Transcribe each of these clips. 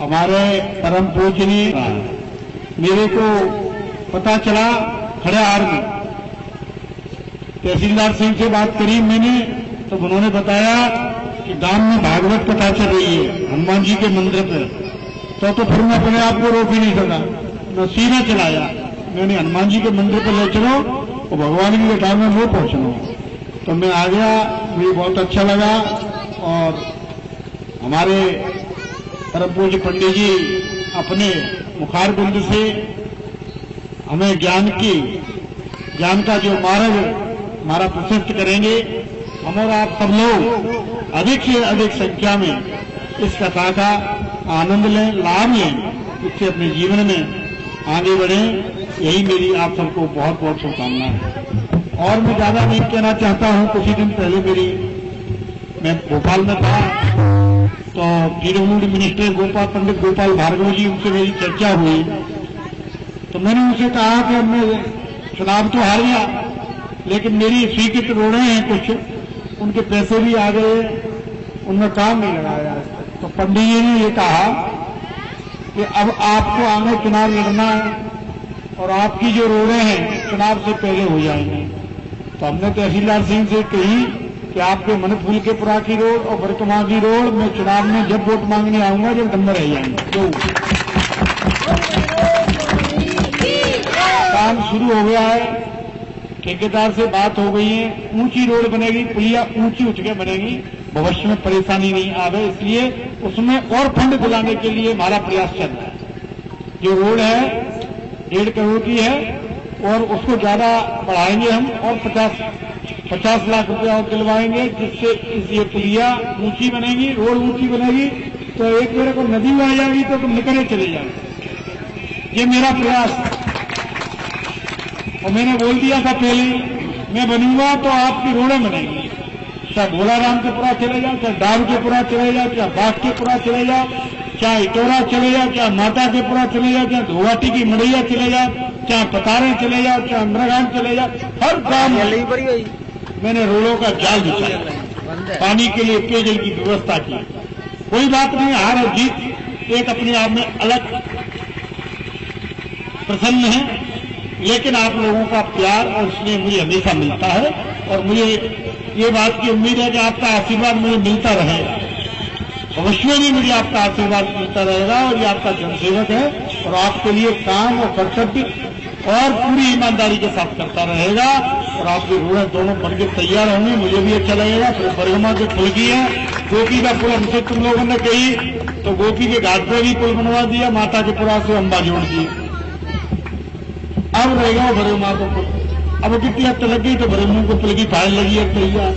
हमारे परम पूजनीय मेरे को पता चला खड़ेहार में, तहसीलदार सिंह से बात करी मैंने, तो उन्होंने बताया कि गांव में भागवत कथा चल रही है हनुमान जी के मंदिर पे। तो फिर मैं अपने आप को रोक ही नहीं सका, मैं सीधा चलाया। मैंने हनुमान जी के मंदिर पर ले चलो और भगवान की कथा में वो पहुंचना। तो मैं आ गया, मुझे बहुत अच्छा लगा। और हमारे परम पूज्य पंडित जी अपने मुखार बिंद से हमें ज्ञान का जो मार्ग हमारा प्रशस्त करेंगे। हम और आप सब लोग अधिक से अधिक संख्या में इस कथा का आनंद लें, लाभ लें, इससे अपने जीवन में आगे बढ़ें। यही मेरी आप सबको बहुत बहुत शुभकामनाएं है। और मैं ज्यादा नहीं कहना चाहता हूं। कुछ ही दिन पहले मैं भोपाल में था, तो पीडब्ल्यूडी मिनिस्टर पंडित गोपाल भार्गव जी, उनसे मेरी चर्चा हुई। तो मैंने उनसे कहा कि मैं चुनाव तो हार गया, लेकिन मेरी स्वीकृत रोड़े हैं कुछ, उनके पैसे भी आ गए, उनमें काम नहीं लगाया। तो पंडित जी ने ये कहा कि अब आपको आगे चुनाव लड़ना है और आपकी जो रोड़े हैं चुनाव से पहले हो जाएंगी। तो हमने तहसीलदार सिंह से कही कि आपके मनफूल के पुरा की रोड और बरकमा की रोड मैं चुनाव में जब वोट मांगने आऊंगा जब नंबर रह जाएंगे। तो काम शुरू हो गया है, ठेकेदार से बात हो गई है, ऊंची रोड बनेगी, पुलिया ऊंची उठ के बनेगी, भविष्य में परेशानी नहीं आवे, इसलिए उसमें और फंड दिलाने के लिए हमारा प्रयास चल रहा है। जो रोड है 1.5 करोड़ की है और उसको ज्यादा बढ़ाएंगे हम और 50 लाख रुपया और दिलवाएंगे, जिससे ये पुलिया ऊंची बनेगी, रोड ऊंची बनेगी। तो एक मेरे को नदी में आ जाएगी तो तुम निकले चले जाओगे। ये मेरा प्रयास। और मैंने बोल दिया था पहले, मैं बनूंगा तो आपकी रोडें बनेगी, चाहे भोलाराम के पुरा चले जाओ, चाहे डाब के पुरा चले जाओ, चाहे बाग के पुरा चले जाओ, चाहे इटोरा चले जाओ, चाहे माता के पुरा चले जाओ, चाहे धोवाटी की मड़ैया चले जाओ, चाहे पतारे चले जाओ, चाहे अमरागान चले जाओ, हर गांव मैंने रोडों का जाल बिछाया, पानी के लिए पेयजल की व्यवस्था की। कोई बात नहीं, हार और जीत एक अपने आप में अलग प्रसन्न है, लेकिन आप लोगों का प्यार और स्नेह मुझे हमेशा मिलता है और मुझे ये बात की उम्मीद है कि आपका आशीर्वाद मुझे मिलता रहेगा। भविष्य में भी मुझे आपका आशीर्वाद मिलता रहेगा और ये आपका जनसेवक है और आपके लिए काम और कर्तव्य और पूरी ईमानदारी के साथ करता रहेगा और आपकी रोडें दोनों बनकर तैयार होंगी, मुझे भी अच्छा लगेगा। फिर बरगमा जो पुल की है, गोपी का पुल हमसे तुम लोगों ने कही, तो गोपी के घाट पर भी पुल बनवा दिया, माता के पुरा से अम्बा जोड़ दी। अब रहेगा बरगमा को पुल। अब कितनी हद लग गई तो बरगमा को पुल की फाइल लगी है तैयार।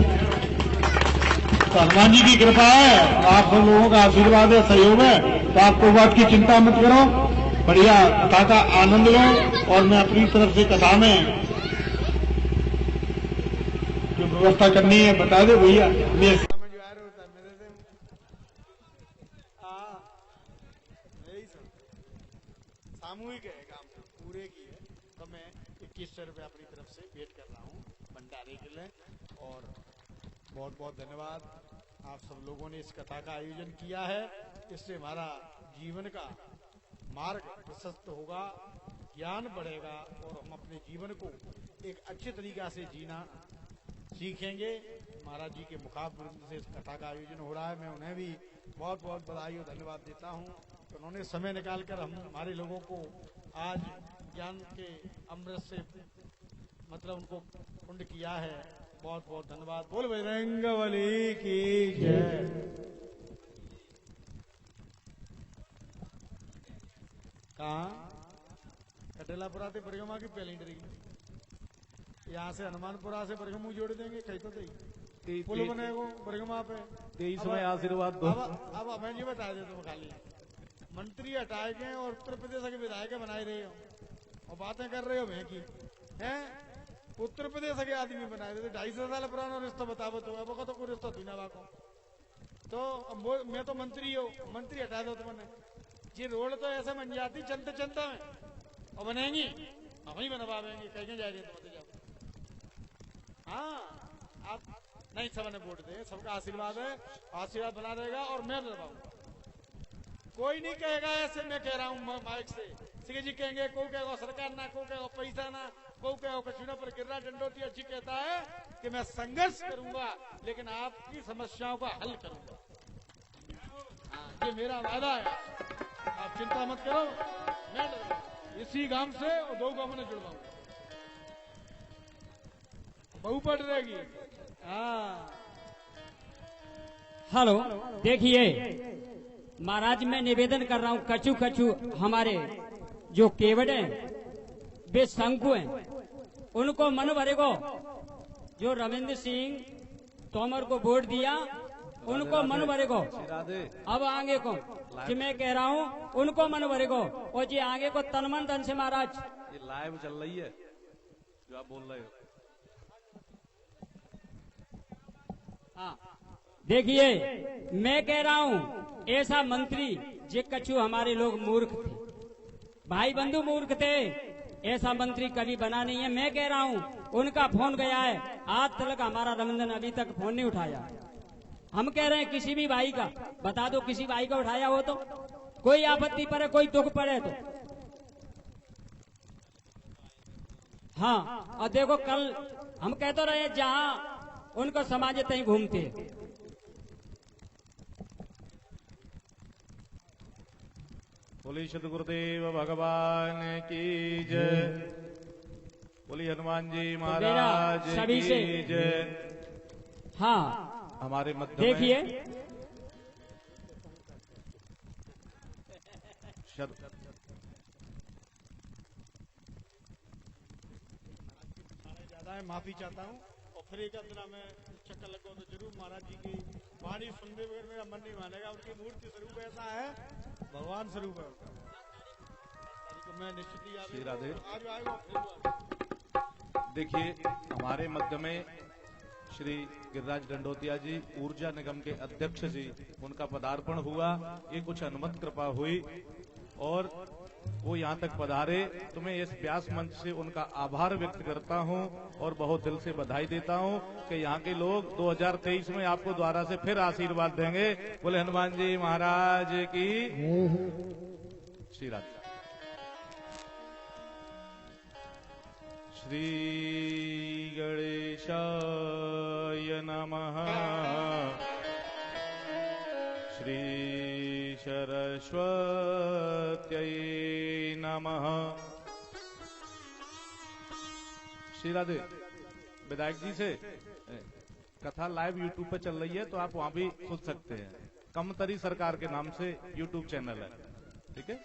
तो हनुमान जी की कृपा है, आप सब लोगों का आशीर्वाद है, सहयोग है, तो आपको बात की चिंता मत करो, बढ़िया कथा का आनंद लो। और मैं अपनी तरफ से कथा में जो व्यवस्था करनी है बता दे भैया। सामूहिक है काम पूरे की है, तो मैं 2100 रुपये अपनी तरफ से भेंट कर रहा हूँ भंडारे के लिए। और बहुत बहुत धन्यवाद, आप सब लोगों ने इस कथा का आयोजन किया है। इससे हमारा जीवन का मार्ग प्रशस्त होगा, ज्ञान बढ़ेगा और हम अपने जीवन को एक अच्छे तरीका से जीना सीखेंगे। महाराज जी के मुखाबृंद से इस कथा का आयोजन हो रहा है, मैं उन्हें भी बहुत बहुत बधाई और धन्यवाद देता हूँ। तो उन्होंने समय निकालकर हमारे लोगों को आज ज्ञान के अमृत से मतलब उनको पुण्य किया है। बहुत बहुत धन्यवाद। बोल बजरंगबली की जय। कहाँ कटेलापुरा से बरगमा की पहली डरी, यहाँ से हनुमानपुरा से बरगमू जोड़ देंगे, कहीं तो दे पुल बनेगा बरगमा पे। तेईस में आशीर्वाद दो। अब हमें ये बता दे, तुम खाली मंत्री हटाए गए और उत्तर प्रदेश के विधायक बनाए रहे हो और बातें कर रहे हो मैं की हैं। उत्तर प्रदेश के आदमी बनाए थे, 250 साल पुराना रिश्ता बतावो तो अब तो कोई रिश्ता दुनिया बाको। तो मैं तो मंत्री हो, मंत्री हटा दो तुमने। ये रोड तो ऐसे बन जाती चलते चलते में और बनेंगी, हम ही बनवाएंगे, कहीं जा रहे तो जाओ। हाँ आप नहीं, सबने वोट दे, सबका आशीर्वाद है, आशीर्वाद बना रहेगा और मैं बनवाऊंगा। कोई नहीं कहेगा ऐसे, मैं कह रहा हूँ माइक से। सिंह जी कहेंगे, को कहेगा सरकार ना, को कहेगा पैसा ना, को कहेगा कछु ना, पर गिरिराज दंडोतिया जी कहता है कि मैं संघर्ष करूंगा लेकिन आपकी समस्याओं का हल करूंगा। ये मेरा वादा है, आप चिंता मत करो। मैं इसी गांव से और 2 गांवों में जुड़वाऊंगा, बहु पड़ रहेगी। हाँ हेलो, देखिए महाराज, मैं निवेदन कर रहा हूँ, कछु कछु हमारे जो केवट हैं वे शंकु हैं, उनको मन भरेगो। जो रविंद्र सिंह तोमर को वोट दिया उनको मन भरेगो। अब आगे को कि मैं कह रहा हूँ उनको मन भरेगो, और जी आगे को तन मन धन से महाराज। ये लाइव चल रही है जो आप बोल रहे हो। हाँ देखिए, मैं कह रहा हूँ ऐसा मंत्री जे कछु हमारे लोग मूर्ख थे, भाई बंधु मूर्ख थे, ऐसा मंत्री कभी बना नहीं है। मैं कह रहा हूँ उनका फोन गया है, आज तक हमारा रविंद्र अभी तक फोन नहीं उठाया। हम कह रहे हैं किसी भी भाई का बता दो, किसी भाई का उठाया हो तो, कोई आपत्ति पड़े, कोई दुख पड़े तो। हाँ, और देखो कल हम कहते रहे जहाँ उनको समाज तहीं घूमते। बोली सद्गुरुदेव भगवान की जय, बोली हनुमान जी महाराज सभी से की जय। हाँ हमारे मध्य देखिए, ज्यादा है, माफी चाहता हूँ। और फिर एक अंदर मैं चक्कर लगो तो जरूर महाराज जी की वाणी सुनने बगैर मेरा मन नहीं मानेगा। उनकी मूर्ति स्वरूप ऐसा है, भगवान स्वरूप है उसका। तो मैं निश्चित ही श्री राधे। आज आएगा। देखिए, हमारे मध्य में श्री गिरिराज दंडोतिया जी ऊर्जा निगम के अध्यक्ष जी, उनका पदार्पण हुआ। ये कुछ अनुमत कृपा हुई और वो यहाँ तक पधारे, तो मैं इस व्यास मंच से उनका आभार व्यक्त करता हूँ और बहुत दिल से बधाई देता हूँ कि यहाँ के लोग 2023 में आपको द्वारा से फिर आशीर्वाद देंगे। बोले हनुमान जी महाराज की श्री राधे। श्री गणेशाय नमः, श्री सरस्वत्यै नमः। श्री राधे। विधायक जी से कथा लाइव यूट्यूब पे चल रही है, तो आप वहां भी सुन सकते हैं। कमतरी सरकार के नाम से यूट्यूब चैनल है, ठीक है।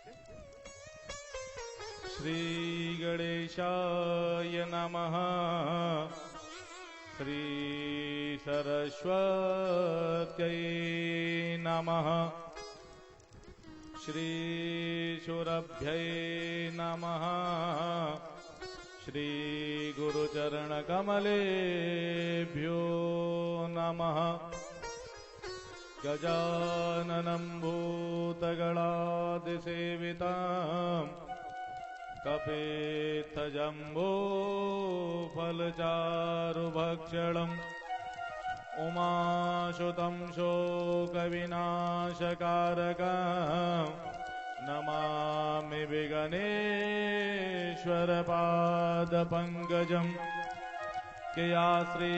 श्री गणेशाय नमः, श्री सरस्वत्यै नमः, श्री शुरभ्यै नमः, श्री गुरुचरण कमलेभ्यो नमः। गजाननं भूतगणादिसेविताम् कपेत्थजम्बो फलचारुभक्षणम् उमासुतं शोकविनाशकारकम् नमामि विघ्नेश्वरपादपङ्कजम्। के आश्री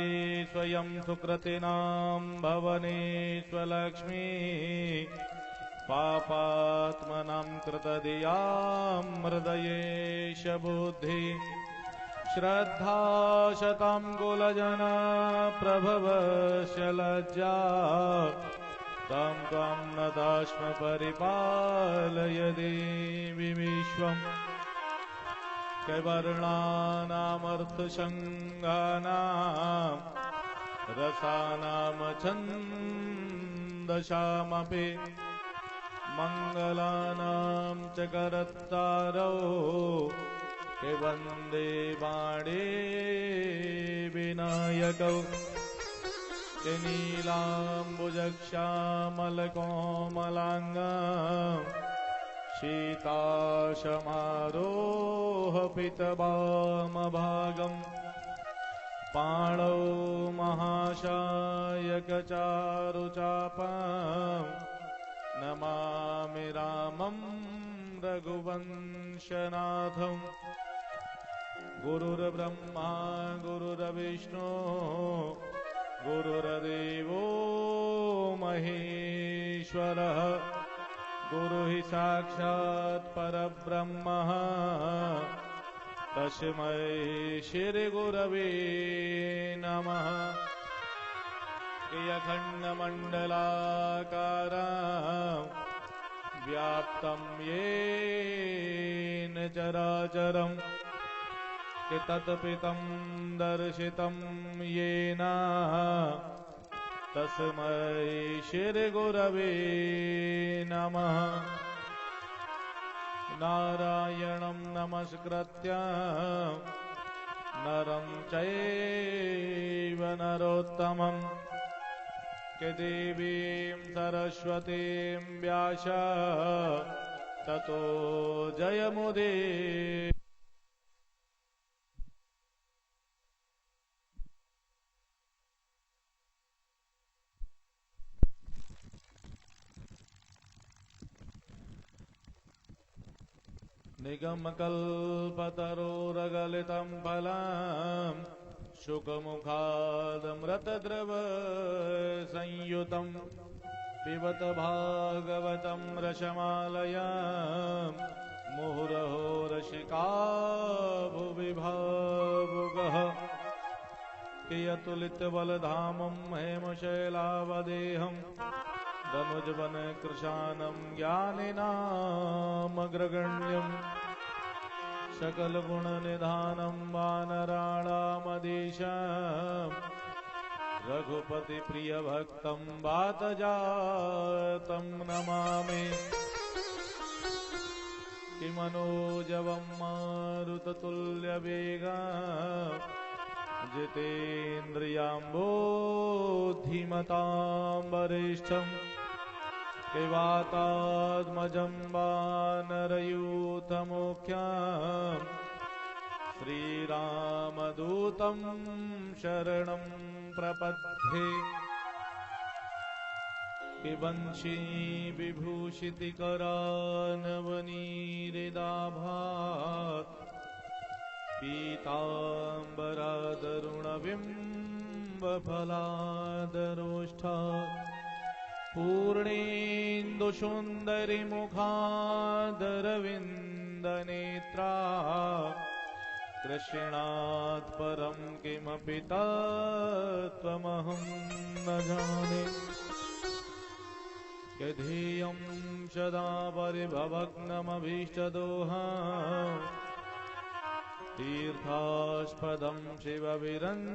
स्वयं सुकृतिनां भवनेष्वलक्ष्मी पापात्मनां कृतधियां हृदयेश बुद्धि श्रद्धा शतं कुलजना प्रभवस्य लज्जा तं त्वं नतास्म परिपालय देवि विश्वम्। कैवर्णानामर्थसङ्गानां रसानां छन्दसामपि मङ्गलानां च करत्तारौ के वन्दे बाणे विनायकौ। के नीलाम्बुजश्यामलकोमलाङ्गम् सीताशमारोह पितवामभागम् पाणौ महाशायकचारुचापम् नमामि रामं रघुवंशनाथं। गुरुर्ब्रह्मा गुरुर्विष्णु गुरुर्देवो महेश्वरः। गुरुः साक्षात् परब्रह्मः तस्मै श्रीगुरवे नमः। अखण्डमण्डलाकारं व्याप्तं येन चराचरं तत्पितं दर्शितं येन तस्मै श्रीगुरवे नमः। नारायणं नमस्कृत्य नरं चैव नरोत्तमं देवीं सरस्वतीं व्यास ततो जयमुदीरये। निगमकल्पतरोरगलितं फलं शुकमुखादमृतद्रव संयुतं पिबत भागवतं रसमालयं मुहुरहो रसिका भुवि भावुकः। कियतुलितबलधामं हेमशैलावदेहं धनुजवन कृशानं ज्ञानिनामग्रगण्यं सकलगुणनिधानं वानराणामधीशं रघुपतिप्रियभक्तं वातजातं नमामि। किमनोजवं मारुततुल्यवेगं जितेन्द्रियाम्बोधिमतां वरिष्ठं वातात्मजं वानरयूथमुख्यं श्रीरामदूतं शरणं प्रपद्ये। वंशी विभूषितिकरानवनीरिदाभात् पीताम्बरादरुणबिम्बफलादरोष्ठात् पूर्णेन्दुसुन्दरिमुखादरविन्दनेत्रा कृष्णात् परं किमपि तत्त्वमहं न जाने। यधेयं सदा परिभवग्नमभीष्टदोहं तीर्थास्पदं शिवविरञ्चिनुतं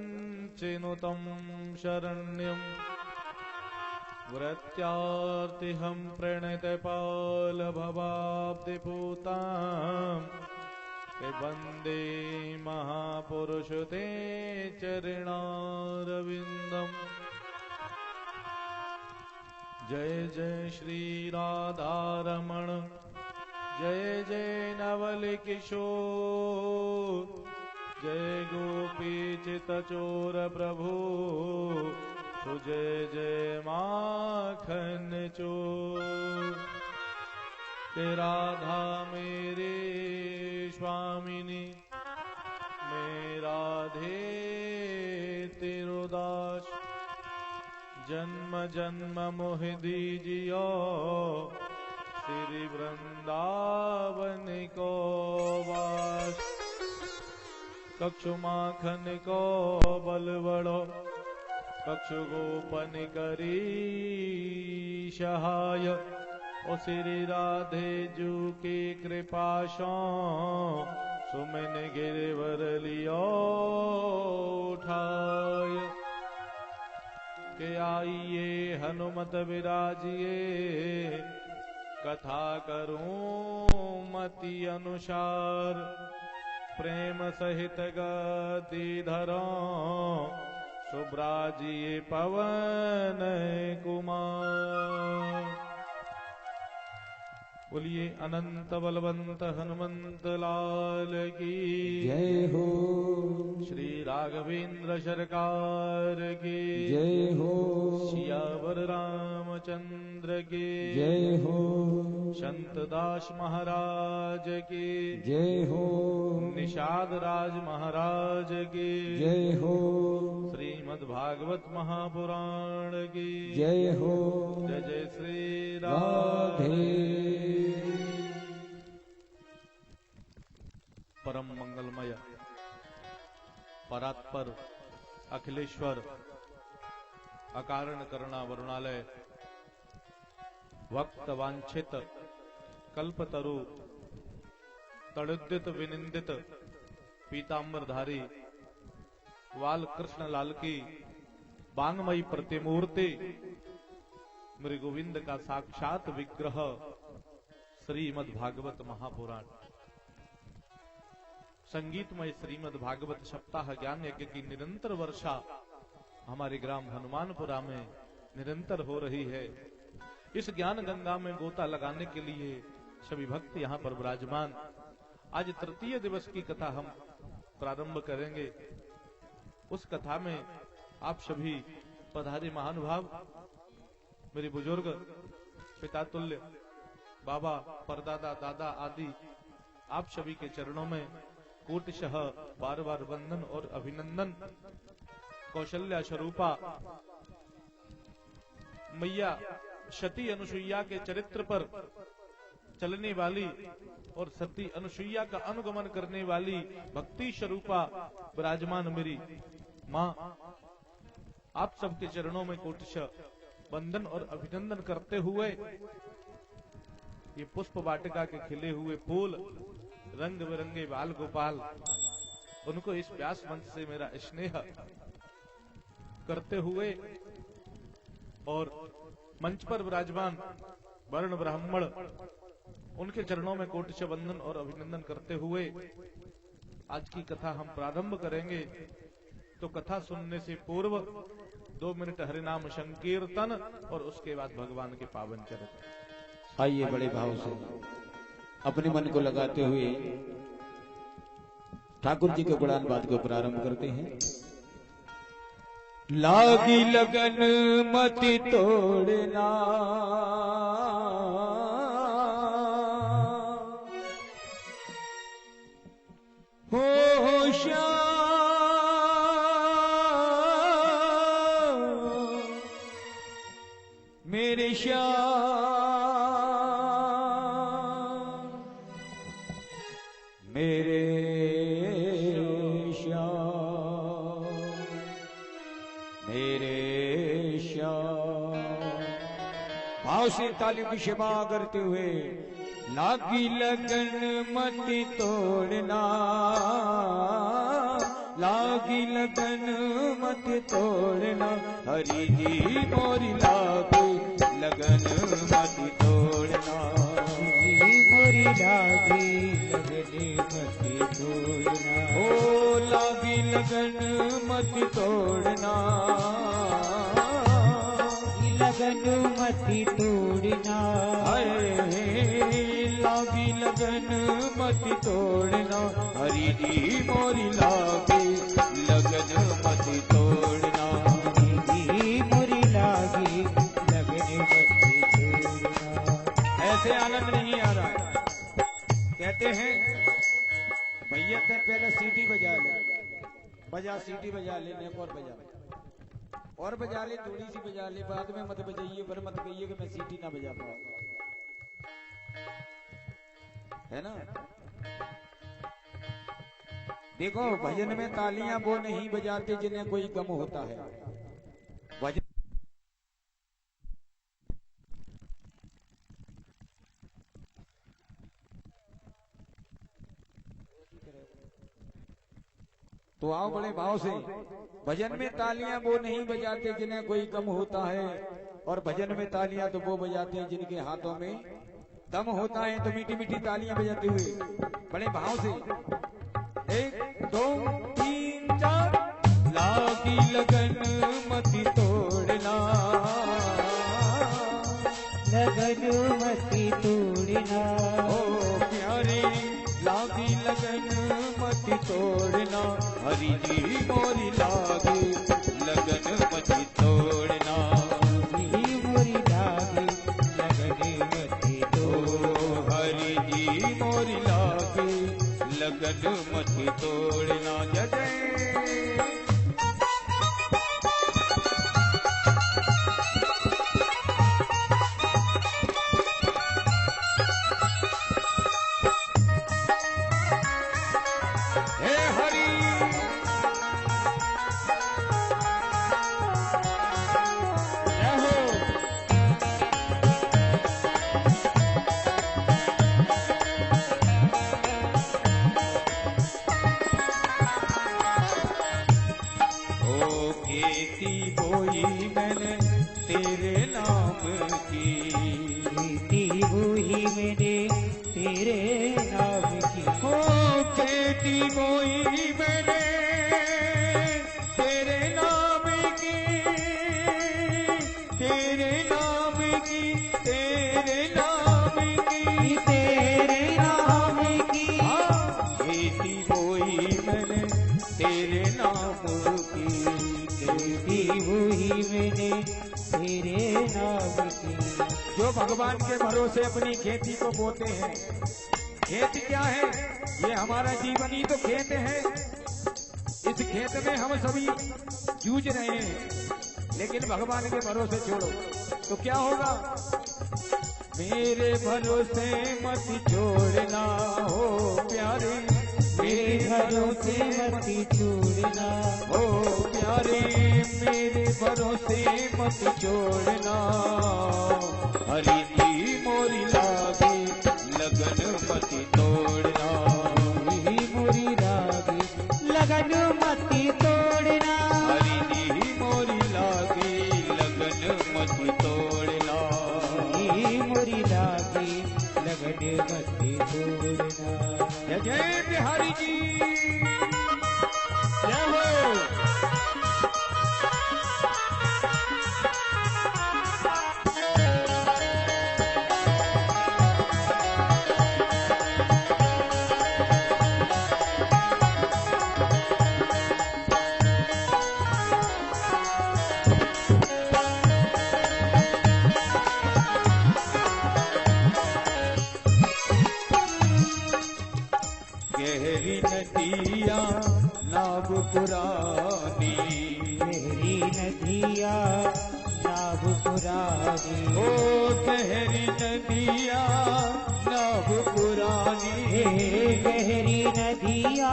शरण्यं। वृत्यार्तिहं प्रणतपालभवाब्धिपूतां वन्दे महापुरुष ते चरणारविन्दम्। जय जय श्री राधारमण जय जय नवल किशोर जय गोपीचितचोर प्रभु सुजय जय माखन चोर। राधा मेरे स्वामिनी मैं राधे तेरो दास। जन्म जन्म मोह दीजियो श्री वृंदावन को वास। कक्षु माखन को बलवड़ो कक्षु गोपन करी सहाय। ओ श्री राधे जू की कृपा सो सुमन गिरवर लियो उठाय। के आइए हनुमत विराजिए कथा करूं मति अनुसार। प्रेम सहित गति धरों सुब्राजिए पवन कुमार। बोलिए अनंत बलवंत हनुमंत लाल की जय हो। श्री राघवेंद्र सरकार की जय हो। सियावर राम रामचंद्र की जय हो। संतदास महाराज की जय हो। निषाद राज महाराज की जय हो। श्रीमद् भागवत महापुराण की जय हो। जय जय श्री राधे। परम मंगलमय परात्पर अखिलेश्वर अकारण करुणा वरुणालय वक्त वांछित कल्पतरु तड़ुद्यत विनिंदित पीतांबरधारी वाल कृष्ण लाल की बांगमयी प्रतिमूर्ति मेरे गोविंद का साक्षात विग्रह श्रीमद् भागवत महापुराण संगीतमय श्रीमद् भागवत सप्ताह ज्ञान यज्ञ की निरंतर वर्षा हमारे ग्राम हनुमानपुरा में निरंतर हो रही है। इस ज्ञान गंगा में गोता लगाने के लिए सभी भक्त यहाँ पर विराजमान। आज तृतीय दिवस की कथा हम प्रारंभ करेंगे। उस कथा में आप सभी पधारे महानुभाव, मेरे बुजुर्ग, पिता तुल्य, बाबा, परदादा, दादा आदि आप सभी के चरणों में कोटिशः बार बार वंदन और अभिनंदन। कौशल्या स्वरूपा मैया सती अनुसुईया के चरित्र पर चलने वाली और सती अनुसुईया का अनुगमन करने वाली भक्ति स्वरूपा विराजमान मेरी मां, आप सबके चरणों में कोटिशः वंदन और अभिनंदन करते हुए ये पुष्प वाटिका के खिले हुए फूल, रंग बिरंगे बाल गोपाल, उनको इस व्यास मंच से मेरा स्नेह करते हुए और मंच पर विराजमान वर्ण ब्राह्मण, उनके चरणों में कोटिशः वंदन और अभिनंदन करते हुए आज की कथा हम प्रारंभ करेंगे। तो कथा सुनने से पूर्व 2 मिनट हरिनाम संकीर्तन और उसके बाद भगवान के पावन चरित्र। आइए बड़े भाव से अपने मन को लगाते हुए ठाकुर जी के गुणान बात को प्रारंभ करते हैं। लागी लगन मति तोड़ना, हो श्याम मेरे श्याम, मेरे श्याम, मेरे श्याम। भाव से ताली की क्षमा करते हुए लागी लगन मति तोड़ना, लागी लगन मति तोड़ना, हरि जी मोरी लागी लगन मति तोड़ना, मोरी लागी लगन मति तोड़ना, ओ लागी लगन मति तोड़ना, लगन मति तोड़ना, लागी लगन मति तोड़ना, हरि जी मोरी लागी लगन मति तोड़ना, हरि जी मोरी लागी लगन मति तोड़ना। ऐसे आनंद नहीं आ रहा। कहते हैं भैया थे पहले सीटी बजा ले, बजा सीटी बजा ले, और बजा ले, थोड़ी सी बजा ले, बाद में मत बजाइए, पर मत कहिए कि मैं सीटी ना बजा पाऊं, है ना। देखो भजन में तालियां वो नहीं बजाते जिन्हें कोई गम होता है। भजन तो आओ बड़े भाव से, भजन में तालियां वो नहीं बजाते जिन्हें कोई गम होता है, और भजन में तालियां तो वो बजाते हैं जिनके हाथों में दम होता है। तो मीठी मीठी तालियां बजाते हुए बड़े भाव से 1 2 3 4 लागी लगन मति तोड़ना, लगन मति तोड़ना, ओ प्यारे लागी लगन मति तोड़ना, हरि जी मोरी लागी लगन मति तोड़ना, हरि मोरी लागी लगन मत तोड़ना। जय जय। हे हरि जय हो। ओ खेती बोई मैंने तेरे नाम की, खेती बोई मैंने तेरे नाम की। ओ खेती बोई मैंने तेरे नाम की, तेरे नाम की, तेरे नाम की, तेरे नाम की। खेती बोई मैंने तेरे नाम की, खेती बोई मैंने तेरे नाम की। जो भगवान के भरोसे अपनी खेती को बोते हैं। खेत क्या है? ये हमारा जीवन ही तो खेत है। इस खेत में हम सभी जूझ रहे हैं, लेकिन भगवान के भरोसे छोड़ो तो क्या होगा? मेरे भरोसे मत छोड़ना हो प्यारे, मेरे भरोसे मत छोड़ना हो प्यारे, मेरे भरोसे मत छोड़ना। हरि जी मोरी लागे लगन मत तोड़ना, हरि मोरी लागे लगन मत तोड़ना। हरि जी मोरी लागे लगन मत तोड़ना। हरि मोरी लागे लगन मत तोड़ना। जय जय बिहारी जी जय हो। गहरी नदिया नाव पुरानी, गहरी नदिया नाव पुरानी। ओ गहरी नदिया नाव पुरानी, गहरी नदिया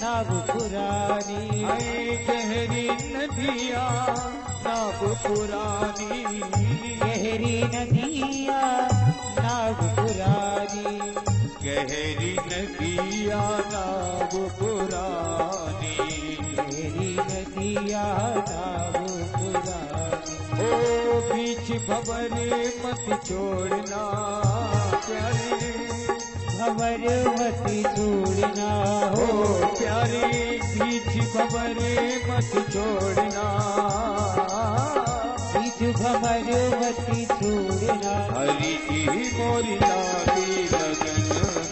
नाव पुरानी। आए गहरी नदिया नाव पुरानी, गहरी नदिया नाव पुरानी। गहरी नदिया नाव पुरानी, गहरी नदिया नाव पुरानी। ओ बीच भंवर मत छोड़ना प्यारे, भंवर मत छोड़ना ओ हो प्यारे, बीच भंवर मत छोड़ना। बीच भंवर मत छोड़ना। हरि जी मोरी लागे लगन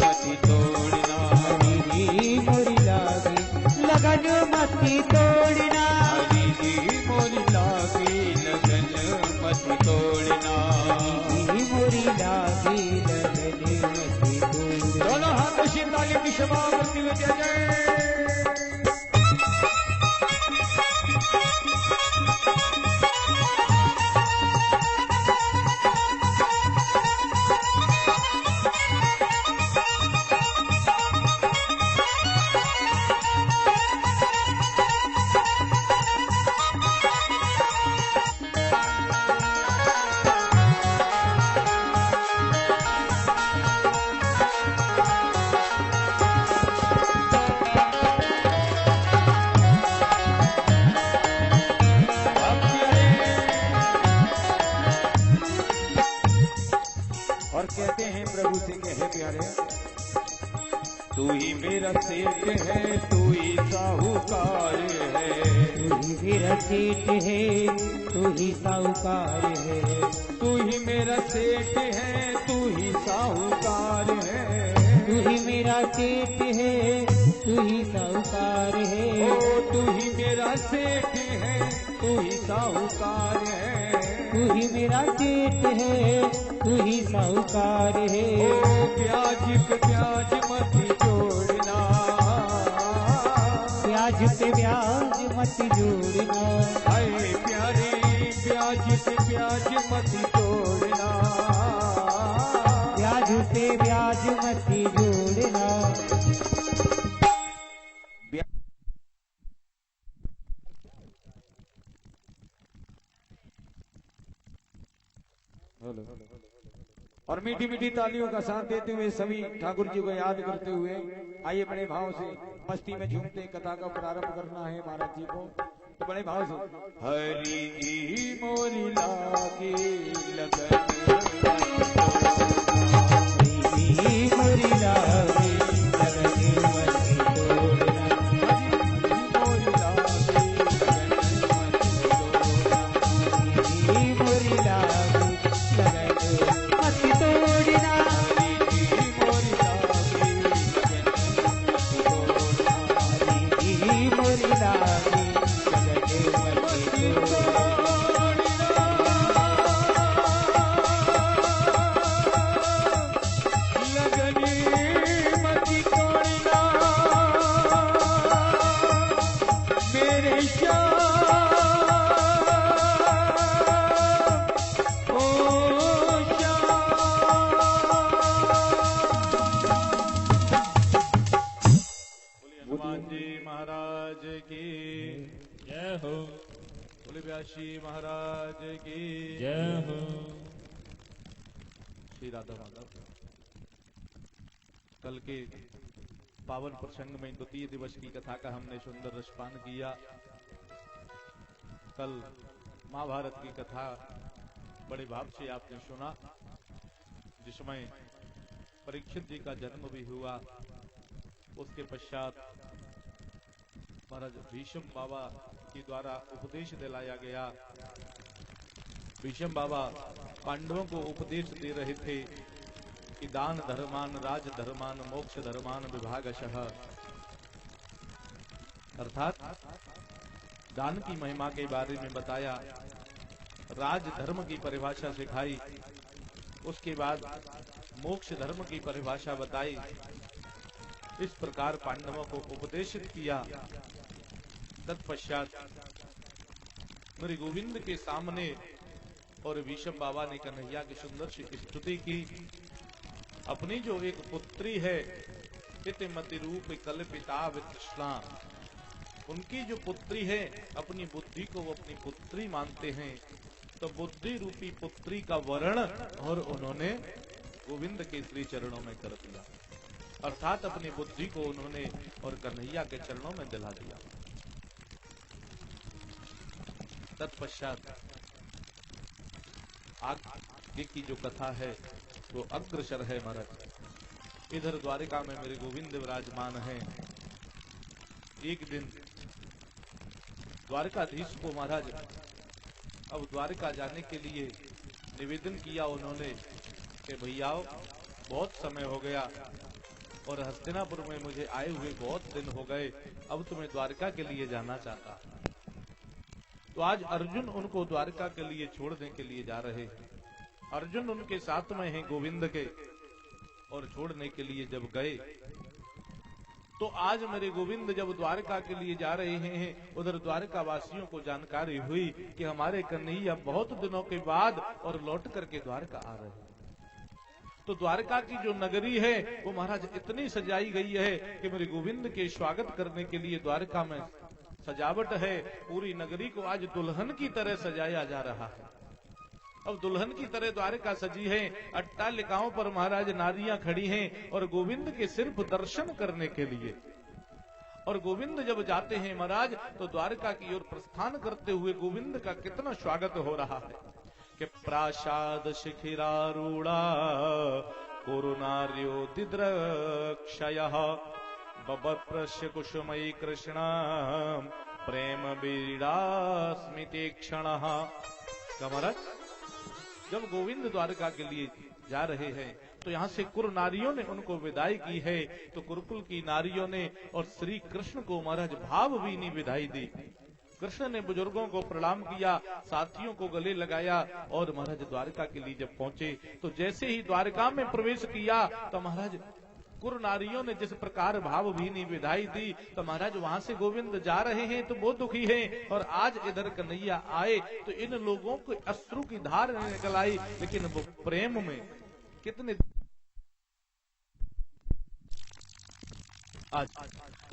मत तोड़ना, हरि मोरी लागे लगन मत तोड़ना। हरि जी मोरी लागे लगन मत तोड़ना। हरि मोरी लागे लगन मत तोड़ना। दोनों हाथ से ताली की क्षमा करती हुई जय जय। और कहते हैं प्रभु से कहे प्यारे, तू ही मेरा सेठ है, तू ही साहूकार है, तू ही मेरा सेठ है, तू ही साहूकार है। तू ही मेरा सेठ है, तू ही साहूकार है, तू ही मेरा सेठ है, तू ही साहूकार है। ओ तू ही मेरा सेठ है, तू ही साहूकार है, तू ही मेरा सेठ है, तू ही साहूकार है। ओ ब्याज पे ब्याज मत छोड़ना ब्याज पे ब्याज मत जोड़ना, हाय प्यारे ब्याज पे ब्याज मत तोड़ना, ब्याज पे ब्याज मत जोड़ना। और मीठी मीठी तालियों का साथ देते हुए सभी ठाकुर जी को याद करते हुए आइए बड़े भाव से मस्ती में झूमते कथा का प्रारंभ करना है महाराज जी को। तो बड़े भाव से हरि जी मोरी लागे लगन, हरी मोरी लागे लगन मत तोड़ना, हरी मोरी लागे लगन मत तोड़ना, हरी मोरी लागे लगन मत तोड़ना। मेरे श्याम ओ हनुमान जी महाराज की जय हो, बोले व्यासी महाराज की जय हो। श्री राधा माधव। कल के पावन प्रसंग में द्वितीय दिवस की कथा का हमने सुंदर रसपान किया। कल महाभारत की कथा बड़े भाव से आपने सुना, जिसमें परीक्षित जी का जन्म भी हुआ। उसके पश्चात महाराज भीष्म बाबा के द्वारा उपदेश दिलाया गया। भीष्म बाबा पांडवों को उपदेश दे रहे थे कि दान धर्मान राज धर्मान मोक्ष धर्मान विभागशः, अर्थात दान की महिमा के बारे में बताया, राज धर्म की परिभाषा सिखाई, उसके बाद मोक्ष धर्म की परिभाषा बताई। इस प्रकार पांडवों को उपदेशित किया। तत्पश्चात मेरे गोविंद के सामने और भीष्म बाबा ने कन्हैया की सुंदर सी स्तुति की। अपनी जो एक पुत्री है इतिमति रूप कल्पिता वितृष्णा, उनकी जो पुत्री है अपनी बुद्धि को वो अपनी पुत्री मानते हैं। तो बुद्धि रूपी पुत्री का वर्ण और उन्होंने गोविंद के श्री चरणों में कर दिया, अर्थात अपनी बुद्धि को उन्होंने और कन्हैया के चरणों में दिला दिया। तत्पश्चात आगे की जो कथा है वो अग्रसर है महाराज। इधर द्वारिका में मेरे गोविंद विराजमान हैं। एक दिन द्वारकाधीश को महाराज अब द्वारिका जाने के लिए निवेदन किया उन्होंने कि भैया बहुत समय हो गया और हस्तिनापुर में मुझे आए हुए बहुत दिन हो गए, अब तुम्हें द्वारका के लिए जाना चाहता। तो आज अर्जुन उनको द्वारका के लिए छोड़ने के लिए जा रहे हैं। अर्जुन उनके साथ में हैं गोविंद के, और छोड़ने के लिए जब गए तो आज मेरे गोविंद जब द्वारका के लिए जा रहे हैं, उधर द्वारका वासियों को जानकारी हुई कि हमारे कन्हैया बहुत दिनों के बाद और लौट करके द्वारका आ रहे हैं। तो द्वारका की जो नगरी है वो महाराज इतनी सजाई गई है कि मेरे गोविंद के स्वागत करने के लिए द्वारका में सजावट है। पूरी नगरी को आज दुल्हन की तरह सजाया जा रहा है। अब दुल्हन की तरह द्वारका सजी है। अट्टालिकाओं पर महाराज नारियां खड़ी हैं और गोविंद के सिर्फ दर्शन करने के लिए। और गोविंद जब जाते हैं महाराज तो द्वारका की ओर प्रस्थान करते हुए गोविंद का कितना स्वागत हो रहा है कि प्रासाद शिखिरारूढ़ा कुरुनार्यो दिद्रक्षयः बबप्रस्य कुसुमयी कृष्ण प्रेम बीड़ा स्मिते क्षणः। महाराज जब गोविंद द्वारका के लिए जा रहे हैं तो यहाँ से कुर नारियों ने उनको विदाई की है। तो कुरुकुल की नारियों ने और श्री कृष्ण को महाराज भावभीनी विदाई दी। कृष्ण ने बुजुर्गों को प्रणाम किया, साथियों को गले लगाया और महाराज द्वारका के लिए जब पहुंचे तो जैसे ही द्वारका में प्रवेश किया तो महाराज कुर नारियों ने जिस प्रकार भाव भीनी विधाई दी, तो महाराज वहां से गोविंद जा रहे हैं तो वो दुखी हैं, और आज इधर कन्हैया आए तो इन लोगों को अश्रु की धार निकल आई, लेकिन वो प्रेम में कितने आज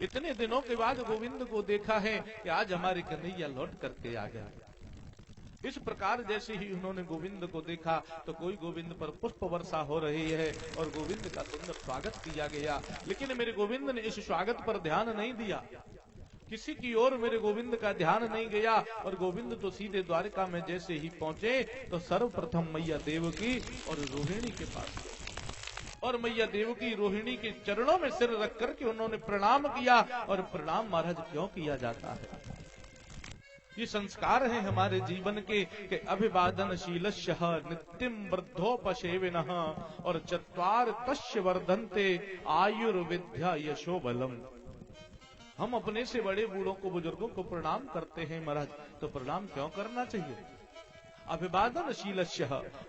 इतने दिनों के बाद गोविंद को देखा है कि आज हमारे कन्हैया लौट करके आ गया। इस प्रकार जैसे ही उन्होंने गोविंद को देखा तो कोई गोविंद पर पुष्प वर्षा हो रही है और गोविंद का सुंदर स्वागत किया गया, लेकिन मेरे गोविंद ने इस स्वागत पर ध्यान नहीं दिया, किसी की ओर मेरे गोविंद का ध्यान नहीं गया, और गोविंद तो सीधे द्वारका में जैसे ही पहुंचे तो सर्वप्रथम मैया देवकी और रोहिणी के पास गए, और मैया देवकी रोहिणी के चरणों में सिर रख करके उन्होंने प्रणाम किया। और प्रणाम महाराज क्यों किया जाता है? ये संस्कार है हमारे जीवन के कि अभिवादनशीलस्य नित्यं वृद्धोपसेविनः और चत्वार तस्य वर्धन्ते आयुर्विद्या यशो बलम। हम अपने से बड़े बूढ़ों को, बुजुर्गों को प्रणाम करते हैं महाराज, तो प्रणाम क्यों करना चाहिए? अभिवादनशीलस्य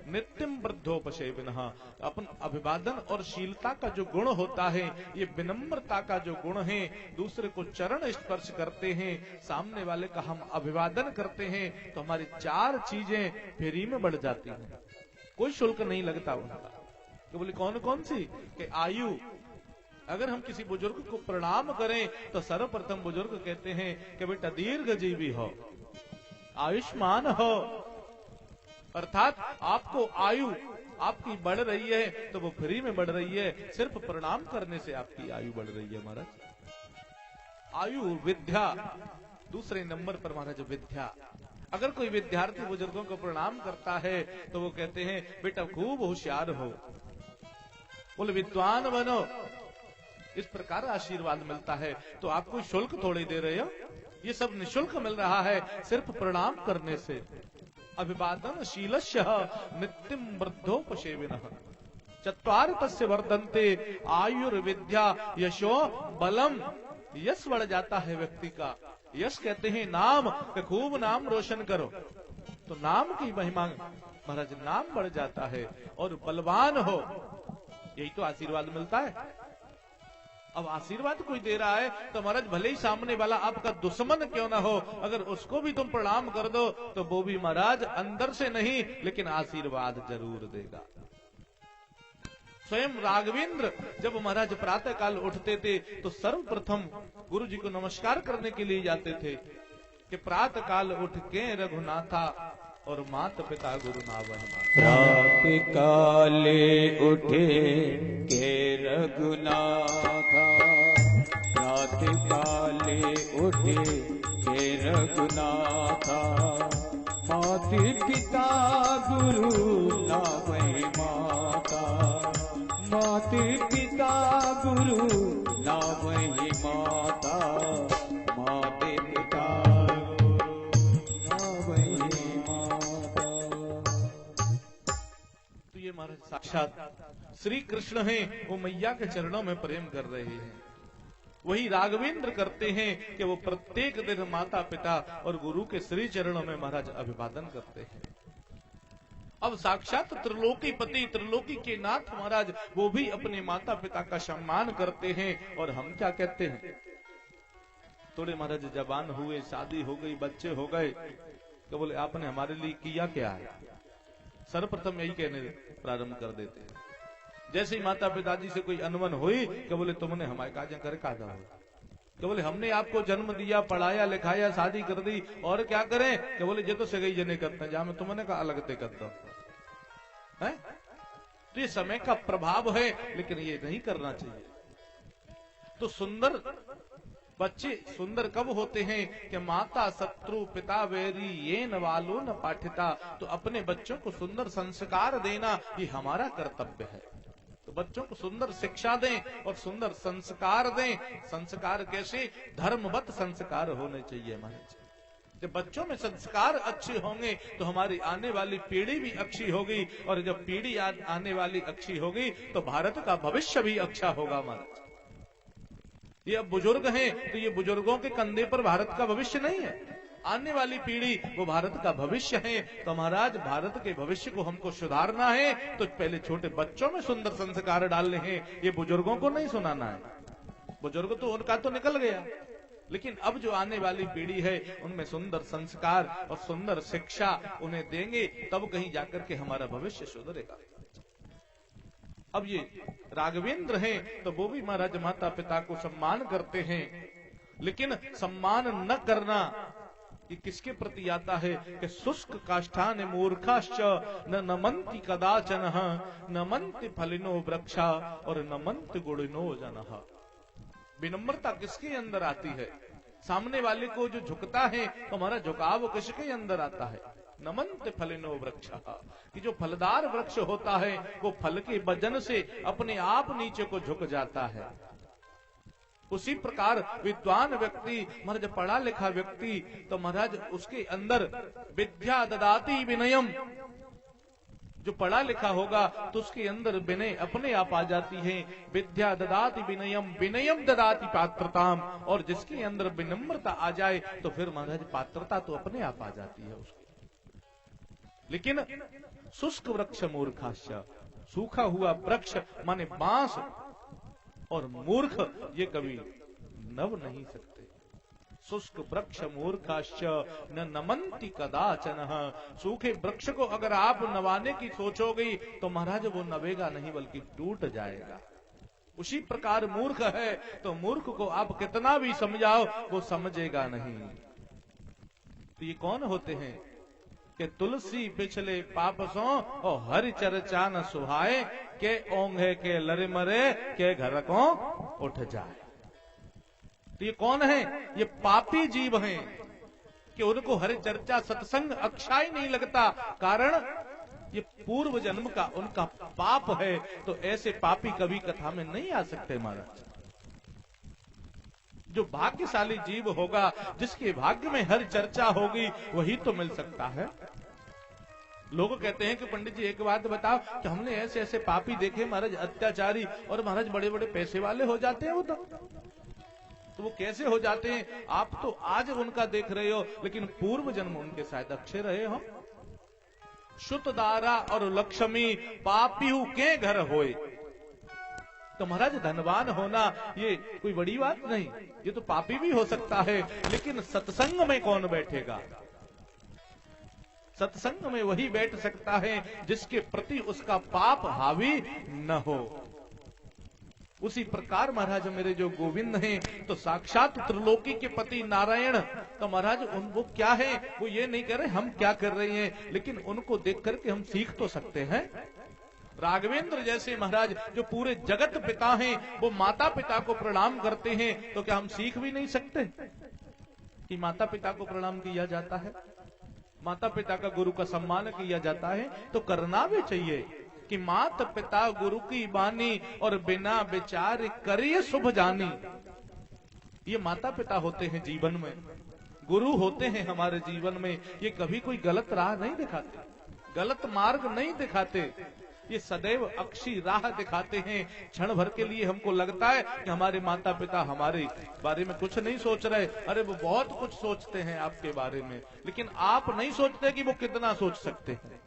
नित्यं वृद्धोपसेविनः, अपन अभिवादन और शीलता का जो गुण होता है, ये विनम्रता का जो गुण है, दूसरे को चरण स्पर्श करते हैं, सामने वाले का हम अभिवादन करते हैं, तो हमारी चार चीजें फ्री में बढ़ जाती हैं, कोई शुल्क नहीं लगता उनका। तो बोले कौन कौन सी? कि आयु, अगर हम किसी बुजुर्ग को प्रणाम करें तो सर्वप्रथम बुजुर्ग कहते हैं कि बेटा दीर्घ जीवी हो, आयुष्मान हो, अर्थात आपको आयु आपकी बढ़ रही है तो वो फ्री में बढ़ रही है, सिर्फ प्रणाम करने से आपकी आयु बढ़ रही है महाराज। आयु विद्या, दूसरे नंबर पर महाराज विद्या। अगर कोई विद्यार्थी बुजुर्गों को प्रणाम करता है तो वो कहते हैं बेटा खूब होशियार हो, बोले विद्वान बनो, इस प्रकार आशीर्वाद मिलता है। तो आप कोई शुल्क थोड़ी दे रहे हो, ये सब निःशुल्क मिल रहा है सिर्फ प्रणाम करने से। अभिवादनशीलस्य नित्यं वृद्धोपसेविनः चत्वार तस्य वर्धन्ते आयुर्विद्या यशो बलम। यश बढ़ जाता है व्यक्ति का। यश कहते हैं नाम, कि खूब नाम रोशन करो, तो नाम की महिमा महाराज, नाम बढ़ जाता है। और बलवान हो, यही तो आशीर्वाद मिलता है। अब आशीर्वाद कोई दे रहा है तो महाराज भले ही सामने वाला आपका दुश्मन क्यों ना हो, अगर उसको भी तुम प्रणाम कर दो तो वो भी महाराज अंदर से नहीं लेकिन आशीर्वाद जरूर देगा। स्वयं राघवेंद्र जब महाराज प्रातः काल उठते थे तो सर्वप्रथम गुरु जी को नमस्कार करने के लिए जाते थे कि प्रातः काल उठ के रघुनाथा और माता पिता गुरु नावहना। प्रातः काले उठे के रघुनाथा, प्रातः काले उठे के रघुनाथा, माता पिता गुरु नावहि माता, माता पिता गुरु नावहि माता, माता पिता महाराज साक्षात श्री कृष्ण हैं, वो मैया के चरणों में प्रेम कर रहे हैं। वही राघवेंद्र करते हैं कि वो प्रत्येक दिन माता पिता और गुरु के श्री चरणों में महाराज अभिवादन करते हैं। अब साक्षात त्रिलोकी पति, त्रिलोकी के नाथ महाराज, वो भी अपने माता पिता का सम्मान करते हैं। और हम क्या कहते हैं? थोड़े महाराज जवान हुए, शादी हो गई, बच्चे हो गए, तो बोले आपने हमारे लिए किया क्या है? सर्वप्रथम यही कहने प्रारंभ कर देते हैं। जैसे ही माता पिताजी से कोई अनबन हुई कि बोले तुमने हमारे काजा करे काजा हो, तो बोले हमने आपको जन्म दिया, पढ़ाया लिखाया, शादी कर दी, और क्या करें? कि बोले ये तो सगाई जने करते हैं, जहां में तुमने का अलग ते करता है। तो ये समय का प्रभाव है, लेकिन ये नहीं करना चाहिए। तो सुंदर बच्चे सुंदर कब होते हैं कि माता शत्रु पिता वैरी ये न वालो न पाठिता। तो अपने बच्चों को सुंदर संस्कार देना ये हमारा कर्तव्य है। तो बच्चों को सुंदर शिक्षा दें और सुंदर संस्कार दें। संस्कार कैसे? धर्मवत संस्कार होने चाहिए महाराज। जब बच्चों में संस्कार अच्छे होंगे तो हमारी आने वाली पीढ़ी भी अच्छी होगी, और जब पीढ़ी आने वाली अच्छी होगी तो भारत का भविष्य भी अच्छा होगा महाराज। ये अब बुजुर्ग हैं तो ये बुजुर्गों के कंधे पर भारत का भविष्य नहीं है, आने वाली पीढ़ी वो भारत का भविष्य है। तो महाराज भारत के भविष्य को हमको सुधारना है तो पहले छोटे बच्चों में सुंदर संस्कार डालने हैं, ये बुजुर्गों को नहीं सुनाना है। बुजुर्ग तो उनका तो निकल गया, लेकिन अब जो आने वाली पीढ़ी है उनमें सुंदर संस्कार और सुंदर शिक्षा उन्हें देंगे, तब कहीं जाकर के हमारा भविष्य सुधरेगा। अब ये राघवेंद्र हैं तो वो भी महाराज माता पिता को सम्मान करते हैं, लेकिन सम्मान न करना ये किसके प्रति आता है कि शुष्क काष्ठान मूर्खाश्च न नमन्ति कदाचन नमन्ति फलिनो वृक्षा और नमन्ति गुणिनो जनः। विनम्रता किसके अंदर आती है? सामने वाले को जो झुकता है तो हमारा झुकाव किसके अंदर आता है? नमन्ति फलिनो वृक्षा, कि जो फलदार वृक्ष होता है वो फल के वजन से अपने आप नीचे को झुक जाता है। उसी प्रकार विद्वान व्यक्ति, महाराज पढ़ा लिखा व्यक्ति, तो महाराज उसके अंदर विद्या ददाति विनयम, जो पढ़ा लिखा होगा तो उसके अंदर विनय अपने आप आ जाती है। विद्या ददाति विनयम, विनयम ददाति पात्रताम, और जिसके अंदर विनम्रता आ जाए तो फिर महाराज पात्रता तो अपने आप आ जाती है उसकी। लेकिन शुष्क वृक्ष मूर्खाश्च, सूखा हुआ वृक्ष माने बांस और मूर्ख ये कभी नव नहीं सकते। शुष्क वृक्ष मूर्खाश्च न नमन्ति कदाचन, सूखे वृक्ष को अगर आप नवाने की सोचोगे तो महाराज वो नवेगा नहीं बल्कि टूट जाएगा। उसी प्रकार मूर्ख है तो मूर्ख को आप कितना भी समझाओ वो समझेगा नहीं। तो ये कौन होते हैं कि तुलसी पिछले पापसों और हरि चर्चा न सुहाए, के ओंघे के लरे मरे के घर को उठ जाए। तो ये कौन है? ये पापी जीव हैं कि उनको हरि चर्चा सत्संग अक्षय नहीं लगता, कारण ये पूर्व जन्म का उनका पाप है। तो ऐसे पापी कभी कथा में नहीं आ सकते महाराज। जो भाग्यशाली जीव होगा, जिसके भाग्य में हर चर्चा होगी, वही तो मिल सकता है। लोग कहते हैं कि पंडित जी एक बात बताओ कि हमने ऐसे ऐसे पापी देखे महाराज अत्याचारी, और महाराज बड़े बड़े पैसे वाले हो जाते हैं वो तो वो कैसे हो जाते हैं? आप तो आज उनका देख रहे हो, लेकिन पूर्व जन्म उनके शायद अच्छे रहे हो। शुतदारा और लक्ष्मी पापीहू के घर होए। तो महाराज धनवान होना ये कोई बड़ी बात नहीं, ये तो पापी भी हो सकता है, लेकिन सत्संग में कौन बैठेगा? सत्संग में वही बैठ सकता है जिसके प्रति उसका पाप हावी न हो। उसी प्रकार महाराज मेरे जो गोविंद हैं तो साक्षात त्रिलोकी के पति नारायण, तो महाराज वो क्या है? वो ये नहीं कह रहे हम क्या कर रहे हैं, लेकिन उनको देख करके हम सीख तो सकते हैं। राघवेंद्र जैसे महाराज जो पूरे जगत पिता हैं, वो माता पिता को प्रणाम करते हैं, तो क्या हम सीख भी नहीं सकते कि माता पिता को प्रणाम किया जाता है, माता पिता का गुरु का सम्मान किया जाता है? तो करना भी चाहिए कि माता पिता गुरु की बानी और बिना विचार करिए शुभ जानी। ये माता पिता होते हैं जीवन में, गुरु होते हैं हमारे जीवन में। ये कभी कोई गलत राह नहीं दिखाते, गलत मार्ग नहीं दिखाते, ये सदैव अक्षी राह दिखाते हैं। क्षण भर के लिए हमको लगता है कि हमारे माता पिता हमारे बारे में कुछ नहीं सोच रहे, अरे वो बहुत कुछ सोचते हैं आपके बारे में, लेकिन आप नहीं सोचते कि वो कितना सोच सकते हैं।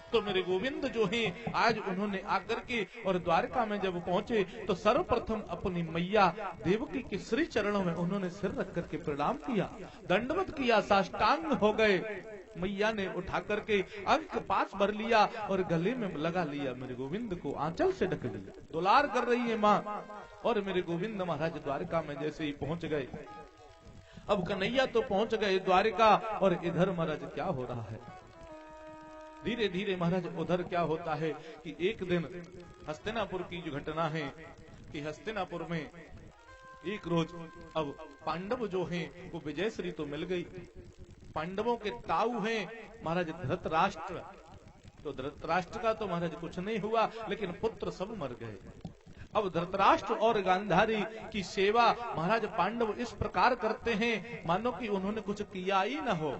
तो मेरे गोविंद जो हैं आज उन्होंने आकर के और द्वारका में जब पहुंचे तो सर्वप्रथम अपनी मैया देवकी के श्री चरणों में उन्होंने सिर रख करके प्रणाम किया, दंडवत किया, साष्टांग हो गए। मैया ने उठा करके अंक पास भर लिया और गले में लगा लिया, मेरे गोविंद को आंचल से ढक लिया, दुलार कर रही है माँ। और मेरे गोविंद महाराज द्वारका में जैसे ही पहुंच गए, अब कन्हैया तो पहुंच गए द्वारका, और इधर महाराज क्या हो रहा है? धीरे धीरे महाराज उधर क्या होता है कि एक दिन हस्तिनापुर की जो घटना है कि हस्तिनापुर में एक रोज अब पांडव जो हैं वो विजयश्री तो मिल गई। पांडवों के ताऊ हैं महाराज धृतराष्ट्र, तो धृतराष्ट्र का तो महाराज कुछ नहीं हुआ, लेकिन पुत्र सब मर गए। अब धृतराष्ट्र और गांधारी की सेवा महाराज पांडव इस प्रकार करते हैं मानो कि उन्होंने कुछ किया ही न हो।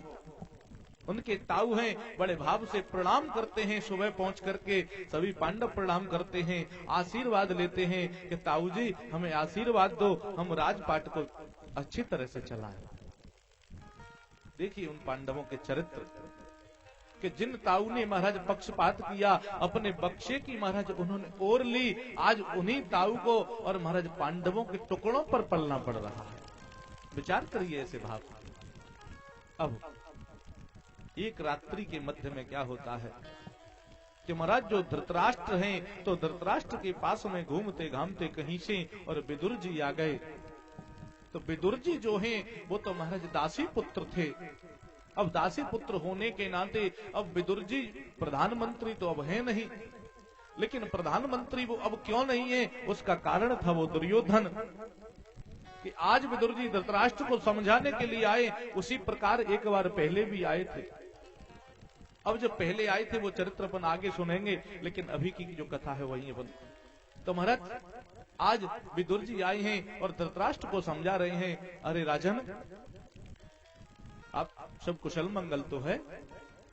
उनके ताऊ हैं, बड़े भाव से प्रणाम करते हैं। सुबह पहुंच करके सभी पांडव प्रणाम करते हैं, आशीर्वाद लेते हैं कि ताऊ जी हमें आशीर्वाद दो, हम राजपाट को अच्छी तरह से चलाएं। देखिए उन पांडवों के चरित्र कि जिन ताऊ ने महाराज पक्षपात किया, अपने बक्से की महाराज उन्होंने ओर ली, आज उन्हीं ताऊ को और महाराज पांडवों के टुकड़ों पर पलना पड़ रहा है। विचार करिए ऐसे भाव। अब एक रात्रि के मध्य में क्या होता है कि महाराज जो धृतराष्ट्र हैं, तो धृतराष्ट्र के पास में घूमते घामते कहीं से और विदुर जी आ गए। तो विदुर जी जो हैं वो तो महाराज दासी पुत्र थे। अब दासी पुत्र होने के नाते अब विदुर जी प्रधानमंत्री तो अब है नहीं, लेकिन प्रधानमंत्री वो अब क्यों नहीं है, उसका कारण था वो दुर्योधन। कि आज विदुर जी धृतराष्ट्र को समझाने के लिए आए, उसी प्रकार एक बार पहले भी आए थे। अब जो पहले आए थे वो चरित्र अपन आगे सुनेंगे, लेकिन अभी की जो कथा है वही अपन। तो महाराज आज विदुर जी आए हैं और धृतराष्ट्र को समझा रहे हैं, अरे राजन आप सब कुशल मंगल तो है?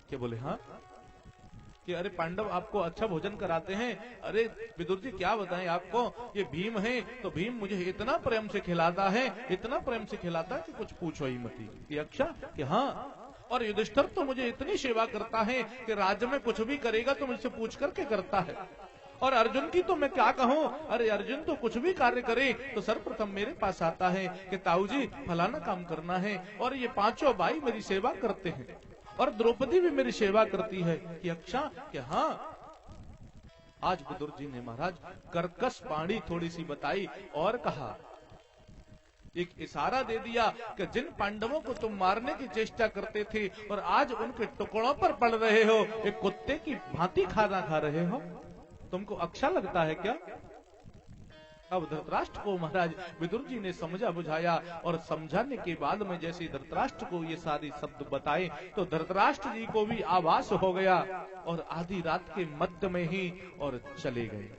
क्या बोले हाँ। कि अरे पांडव आपको अच्छा भोजन कराते हैं। अरे विदुर जी क्या बताएं आपको, ये भीम है तो भीम मुझे इतना प्रेम से खिलाता है, इतना प्रेम से खिलाता है कि कुछ पूछो ही मत। कि अच्छा कि हाँ, और युधिष्ठिर तो मुझे इतनी सेवा करता है कि राज्य में कुछ भी करेगा तो मुझसे पूछ करके करता है। और अर्जुन की तो मैं क्या कहूं, अरे अर्जुन तो कुछ भी कार्य करे तो सर्वप्रथम मेरे पास आता है कि ताऊ जी फलाना काम करना है, और ये पांचों भाई मेरी सेवा करते हैं, और द्रौपदी भी मेरी सेवा करती है। कि अच्छा कि हाँ। आज विदुर जी ने महाराज कर्कश वाणी थोड़ी सी बताई और कहा, एक इशारा दे दिया कि जिन पांडवों को तुम मारने की चेष्टा करते थे और आज उनके टुकड़ों पर पड़ रहे हो, एक कुत्ते की भांति खाना खा रहे हो, तुमको अच्छा लगता है क्या? अब धृतराष्ट्र को महाराज विदुर जी ने समझा बुझाया, और समझाने के बाद में जैसे धृतराष्ट्र को ये सारी शब्द बताए तो धृतराष्ट्र जी को भी आभास हो गया, और आधी रात के मध्य में ही और चले गए।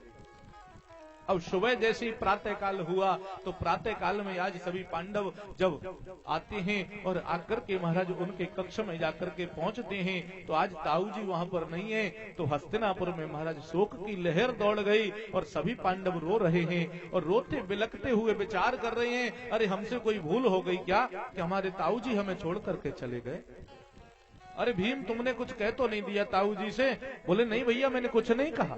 अब सुबह जैसे ही प्रातः काल हुआ तो प्रातः काल में आज सभी पांडव जब आते हैं और आकर के महाराज उनके कक्ष में जाकर के पहुंचते हैं, तो आज ताऊ जी वहां पर नहीं है। तो हस्तिनापुर में महाराज शोक की लहर दौड़ गई और सभी पांडव रो रहे हैं और रोते बिलखते हुए विचार कर रहे हैं, अरे हमसे कोई भूल हो गई क्या कि हमारे ताऊ जी हमें छोड़ करके चले गए? अरे भीम तुमने कुछ कह तो नहीं दिया ताऊ जी से? बोले नहीं भैया मैंने कुछ नहीं कहा।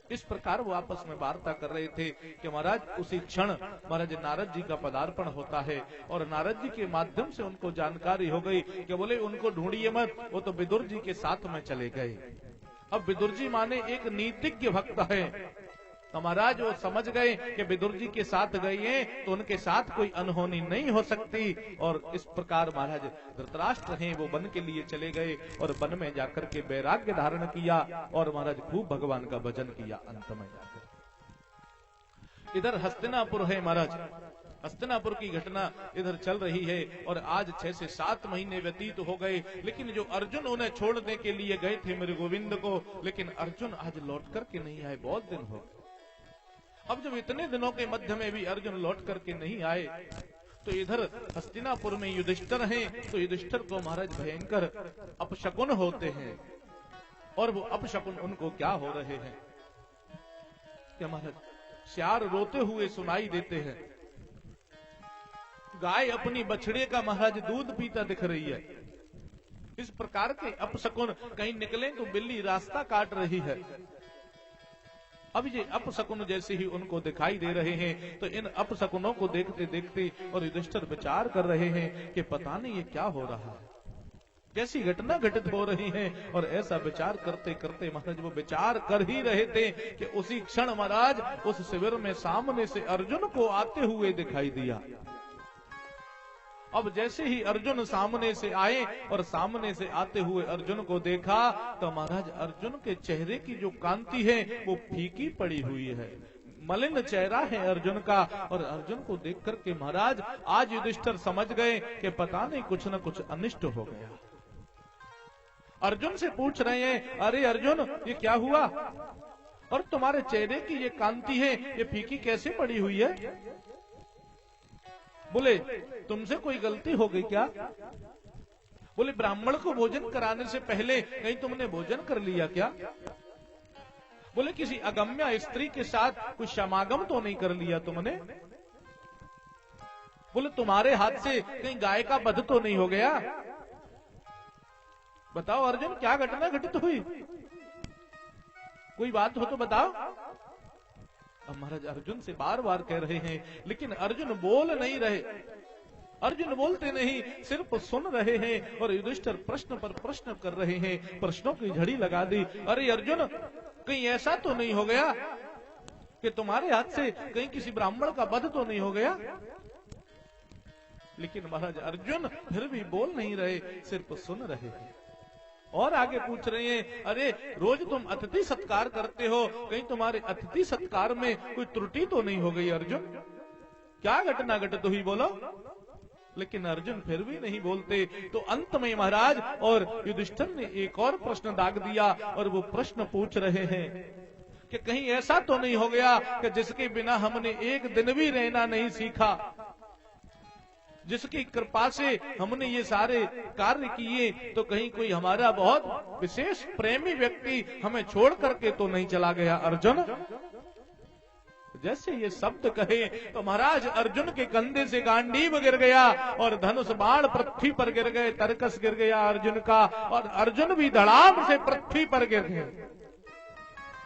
इस प्रकार वो आपस में वार्ता कर रहे थे कि महाराज उसी क्षण महाराज नारद जी का पदार्पण होता है, और नारद जी के माध्यम से उनको जानकारी हो गई कि बोले उनको ढूंढिए मत, वो तो विदुर जी के साथ में चले गए। अब विदुर जी माने एक नीतिज्ञ भक्त है, तो महाराज वो समझ गए कि विदुर जी के साथ गए हैं तो उनके साथ कोई अनहोनी नहीं हो सकती, और इस प्रकार महाराज धृतराष्ट्र हैं वो वन के लिए चले गए और वन में जाकर के वैराग्य धारण किया और महाराज खूब भगवान का भजन किया। अंत में जाकर इधर हस्तिनापुर है महाराज, हस्तिनापुर की घटना इधर चल रही है, और आज 6 से 7 महीने व्यतीत हो गए, लेकिन जो अर्जुन उन्हें छोड़ने के लिए गए थे मेरे गोविंद को, लेकिन अर्जुन आज लौट करके नहीं आए, बहुत दिन हो। अब जब इतने दिनों के मध्य में भी अर्जुन लौट करके नहीं आए, तो इधर हस्तिनापुर में युधिष्ठिर हैं, तो युधिष्ठिर को महाराज भयंकर अपशकुन होते हैं, और वो अपशकुन उनको क्या हो रहे हैं क्या महाराज? श्यार रोते हुए सुनाई देते हैं, गाय अपनी बछड़े का महाराज दूध पीता दिख रही है। इस प्रकार के अपशकुन, कहीं निकले तो बिल्ली रास्ता काट रही है। अब ये अपशकुन जैसे ही उनको दिखाई दे रहे हैं, तो इन अपशकुनों को देखते देखते और युधिष्ठिर विचार कर रहे हैं कि पता नहीं ये क्या हो रहा है, कैसी घटना घटित हो रही है। और ऐसा विचार करते करते महाराज वो विचार कर ही रहे थे कि उसी क्षण महाराज उस शिविर में सामने से अर्जुन को आते हुए दिखाई दिया। अब जैसे ही अर्जुन सामने से आए और सामने से आते हुए अर्जुन को देखा, तो महाराज अर्जुन के चेहरे की जो कांति है वो फीकी पड़ी हुई है, मलिन चेहरा है अर्जुन का। और अर्जुन को देख करके महाराज आज युधिष्ठिर समझ गए कि पता नहीं कुछ न कुछ अनिष्ट हो गया। अर्जुन से पूछ रहे हैं, अरे अर्जुन ये क्या हुआ, और तुम्हारे चेहरे की ये कांति है ये फीकी कैसे पड़ी हुई है? बोले तुमसे कोई गलती हो गई क्या? बोले ब्राह्मण को भोजन कराने से पहले कहीं तुमने भोजन कर लिया क्या? बोले किसी अगम्य स्त्री के साथ कुछ समागम तो नहीं कर लिया तुमने? बोले तुम्हारे हाथ से कहीं गाय का वध तो नहीं हो गया? बताओ अर्जुन, क्या घटना घटित हुई? कोई बात हो तो बताओ। अब महाराज अर्जुन से बार बार कह रहे हैं, लेकिन अर्जुन बोल नहीं रहे। अर्जुन बोलते नहीं, सिर्फ सुन रहे हैं। और युधिष्ठिर प्रश्न पर प्रश्न कर रहे हैं, प्रश्नों की झड़ी लगा दी। अरे अर्जुन, कहीं ऐसा तो नहीं हो गया कि तुम्हारे हाथ से कहीं किसी ब्राह्मण का वध तो नहीं हो गया? लेकिन महाराज अर्जुन फिर भी बोल नहीं रहे, सिर्फ सुन रहे हैं। और आगे पूछ रहे हैं, अरे रोज तुम अतिथि सत्कार करते हो, कहीं तुम्हारे अतिथि सत्कार में कोई त्रुटि तो नहीं हो गई अर्जुन? क्या घटना घटित हुई, बोलो। लेकिन अर्जुन फिर भी नहीं बोलते। तो अंत में महाराज और युधिष्ठिर ने एक और प्रश्न दाग दिया, और वो प्रश्न पूछ रहे हैं कि कहीं ऐसा तो नहीं हो गया कि जिसके बिना हमने एक दिन भी रहना नहीं सीखा, जिसकी कृपा से हमने ये सारे कार्य किए, तो कहीं कोई हमारा बहुत विशेष प्रेमी व्यक्ति हमें छोड़ करके तो नहीं चला गया अर्जुन? जैसे ये शब्द कहे तो महाराज अर्जुन के कंधे से गांडीव गिर गया और धनुष बाण पृथ्वी पर गिर गए, तरकस गिर गया अर्जुन का, और अर्जुन भी धड़ाम से पृथ्वी पर गिर गए।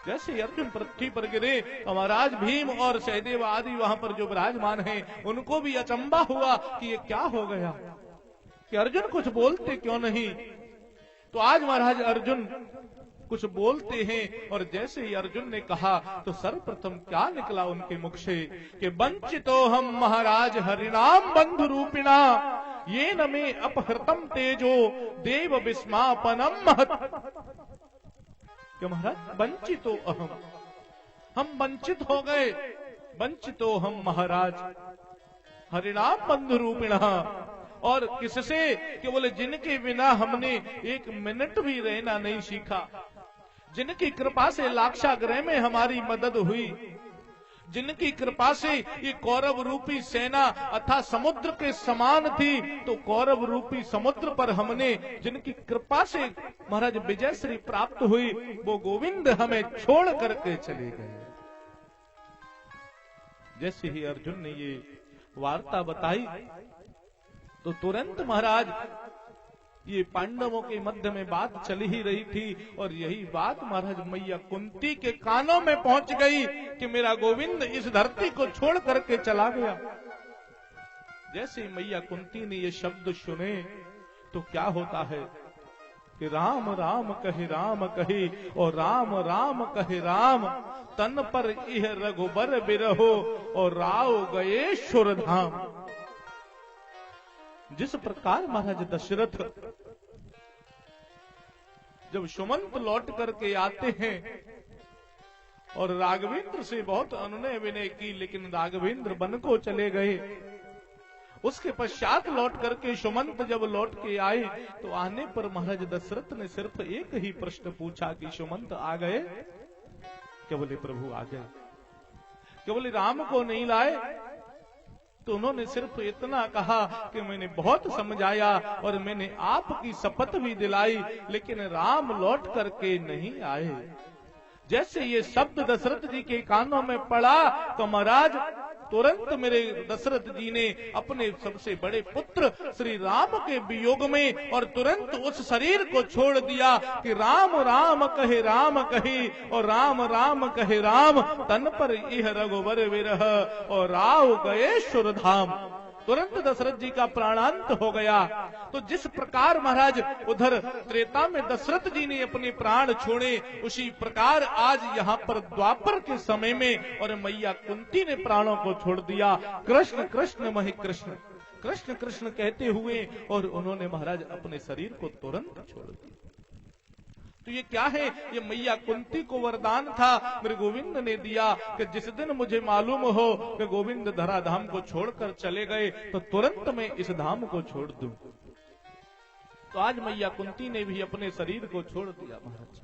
जैसे अर्जुन पृथ्वी पर गिरे, महाराज भीम और सहदेव आदि वहां पर जो विराजमान हैं, उनको भी अचंबा हुआ कि ये क्या हो गया, कि अर्जुन कुछ बोलते क्यों नहीं। तो आज महाराज अर्जुन कुछ बोलते हैं, और जैसे ही अर्जुन ने कहा तो सर्वप्रथम क्या निकला उनके मुख से कि वंचितो हम महाराज हरिनाम बंधु रूपिणा, ये न में अपहृतम तेजो देव विस्मापनम महत्। महाराज वंचितो अहम, हम वंचित हो गए। वंचितो हम महाराज हरिनाम बंधु रूपिणा, और किससे? कि बोले जिनके बिना हमने एक मिनट भी रहना नहीं सीखा, जिनकी कृपा से लाक्षागृह में हमारी मदद हुई, जिनकी कृपा से ये कौरव रूपी सेना अथा समुद्र के समान थी, तो कौरव रूपी समुद्र पर हमने जिनकी कृपा से महाराज विजय श्री प्राप्त हुई, वो गोविंद हमें छोड़ करके चले गए। जैसे ही अर्जुन ने ये वार्ता बताई तो तुरंत महाराज ये पांडवों के मध्य में बात चली ही रही थी, और यही बात महाराज मैया कुंती के कानों में पहुंच गई कि मेरा गोविंद इस धरती को छोड़ करके चला गया। जैसे मैया कुंती ने ये शब्द सुने तो क्या होता है कि राम राम कहे और राम राम कहे राम, तन पर इह रघुबर बिरहो और राव गए सुरधाम। जिस प्रकार महाराज दशरथ जब सुमंत लौट करके आते हैं और राघवेंद्र से बहुत अनुनय विनय की, लेकिन राघवेंद्र वन को चले गए। उसके पश्चात लौट करके सुमंत जब लौट के आए तो आने पर महाराज दशरथ ने सिर्फ एक ही प्रश्न पूछा कि सुमंत आ गए? क्या बोले प्रभु आ गए। क्या बोले राम को नहीं लाए? तो उन्होंने सिर्फ इतना कहा कि मैंने बहुत समझाया और मैंने आपकी शपथ भी दिलाई, लेकिन राम लौट करके नहीं आए। जैसे ये शब्द दशरथ जी के कानों में पड़ा तो महाराज तुरंत मेरे दशरथ जी ने अपने सबसे बड़े पुत्र श्री राम के वियोग में और तुरंत उस शरीर को छोड़ दिया कि राम राम कहे और राम राम कहे राम, तन पर इह रघुवर विरह और राव गए सुरधाम। तुरंत दशरथ जी का प्राणांत हो गया। तो जिस प्रकार महाराज उधर त्रेता में दशरथ जी ने अपने प्राण छोड़े, उसी प्रकार आज यहाँ पर द्वापर के समय में और मैया कुंती ने प्राणों को छोड़ दिया। कृष्ण कृष्ण महि कृष्ण, कृष्ण कृष्ण कहते हुए और उन्होंने महाराज अपने शरीर को तुरंत छोड़ दिया। तो ये क्या है? ये मैया कुंती को वरदान था, मेरे गोविंद ने दिया कि जिस दिन मुझे मालूम हो कि गोविंद धराधाम को छोड़कर चले गए तो तुरंत मैं इस धाम को छोड़ दूं। तो आज मैया कुंती ने भी अपने शरीर को छोड़ दिया। महाराज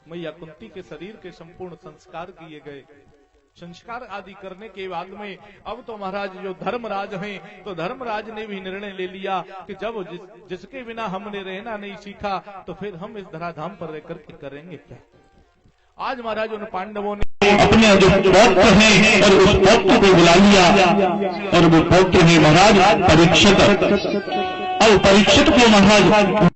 मैया कुंती के शरीर के संपूर्ण संस्कार किए गए। संस्कार आदि करने के बाद में अब तो महाराज जो धर्मराज हैं, तो धर्मराज ने भी निर्णय ले लिया कि जब जिसके बिना हमने रहना नहीं सीखा तो फिर हम इस धराधाम पर रहकर के करेंगे क्या। आज महाराज उन पांडवों ने अपने जो पौत्र हैं और उस पौत्र को बुला लिया, और वो पौत्र है महाराज परीक्षित। अब परीक्षित को महाराज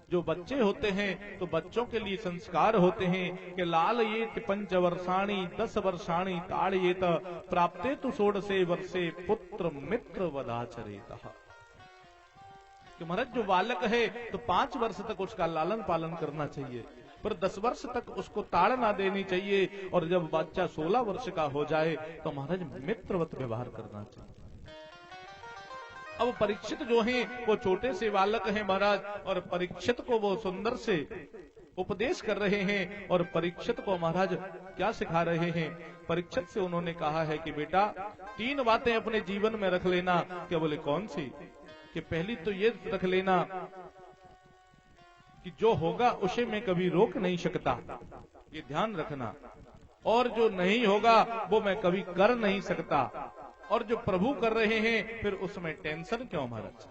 जो बच्चे होते हैं तो बच्चों के लिए संस्कार होते हैं कि लाल ये 5 वर्षाणी 10 वर्षाणी ताड़येत प्राप्ते तु 16 वर्षे पुत्र मित्र वदाचरेत। कि महाराज जो बालक है तो 5 वर्ष तक उसका लालन पालन करना चाहिए, पर 10 वर्ष तक उसको ताड़ ना देनी चाहिए, और जब बच्चा 16 वर्ष का हो जाए तो महाराज मित्रवत व्यवहार करना चाहिए। अब परीक्षित जो हैं वो छोटे से बालक हैं महाराज, और परीक्षित को वो सुंदर से उपदेश कर रहे हैं। और परीक्षित को महाराज क्या सिखा रहे हैं? परीक्षित से उन्होंने कहा है कि बेटा 3 बातें अपने जीवन में रख लेना। क्या बोले कौन सी? कि पहली तो ये रख लेना कि जो होगा उसे मैं कभी रोक नहीं सकता, ये ध्यान रखना। और जो नहीं होगा वो मैं कभी कर नहीं सकता, और जो प्रभु कर रहे हैं फिर उसमें टेंशन क्यों महाराज।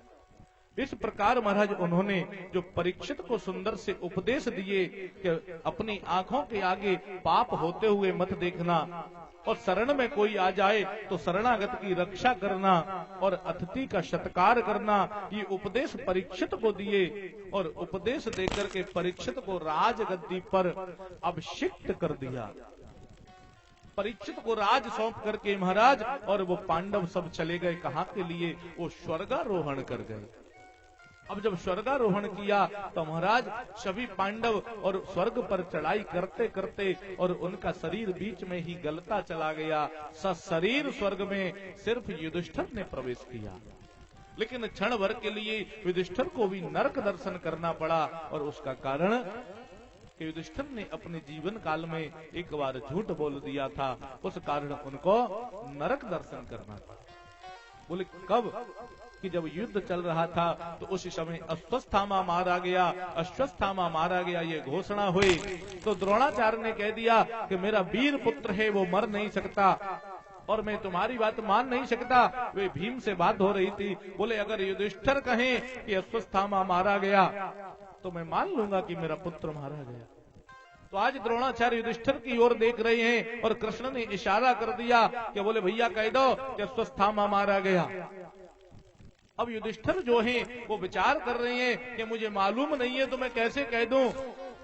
इस प्रकार महाराज उन्होंने जो परीक्षित को सुंदर से उपदेश दिए कि अपनी आंखों के आगे पाप होते हुए मत देखना, और शरण में कोई आ जाए तो शरणागत की रक्षा करना, और अतिथि का सत्कार करना, ये उपदेश परीक्षित को दिए। और उपदेश देकर के परीक्षित को राजगद्दी पर अभिषिक्त कर दिया। परीक्षित को राज सौंप करके महाराज, और वो पांडव सब चले गए कहाँ के लिए? वो स्वर्गारोहण कर गए। अब जब स्वर्गारोहण किया तो महाराज सभी पांडव और स्वर्ग पर चढ़ाई करते करते और उनका शरीर बीच में ही गलता चला गया। सशरीर स्वर्ग में सिर्फ युधिष्ठिर ने प्रवेश किया, लेकिन क्षण भर के लिए युधिष्ठिर को भी नरक दर्शन करना पड़ा। और उसका कारण कि युधिष्ठिर ने अपने जीवन काल में एक बार झूठ बोल दिया था, उस कारण उनको नरक दर्शन करना पड़ा। बोले कब? कि जब युद्ध चल रहा था तो उस समय अश्वस्थामा मारा गया। अश्वस्थामा मारा गया ये घोषणा हुई तो द्रोणाचार्य ने कह दिया कि मेरा वीर पुत्र है वो मर नहीं सकता, और मैं तुम्हारी बात मान नहीं सकता। वे भीम से बात हो रही थी। बोले अगर युधिष्ठिर कहें कि अश्वस्थामा मारा गया तो मैं मान लूंगा कि मेरा पुत्र मारा गया। तो आज द्रोणाचार्य युधिष्ठिर की ओर देख रहे हैं, और कृष्ण ने इशारा कर दिया कि बोले भैया कह दो कि अश्वस्थामा मारा गया। अब युधिष्ठिर जो है वो विचार कर रहे हैं कि मुझे मालूम नहीं है तो मैं कैसे कह दूं,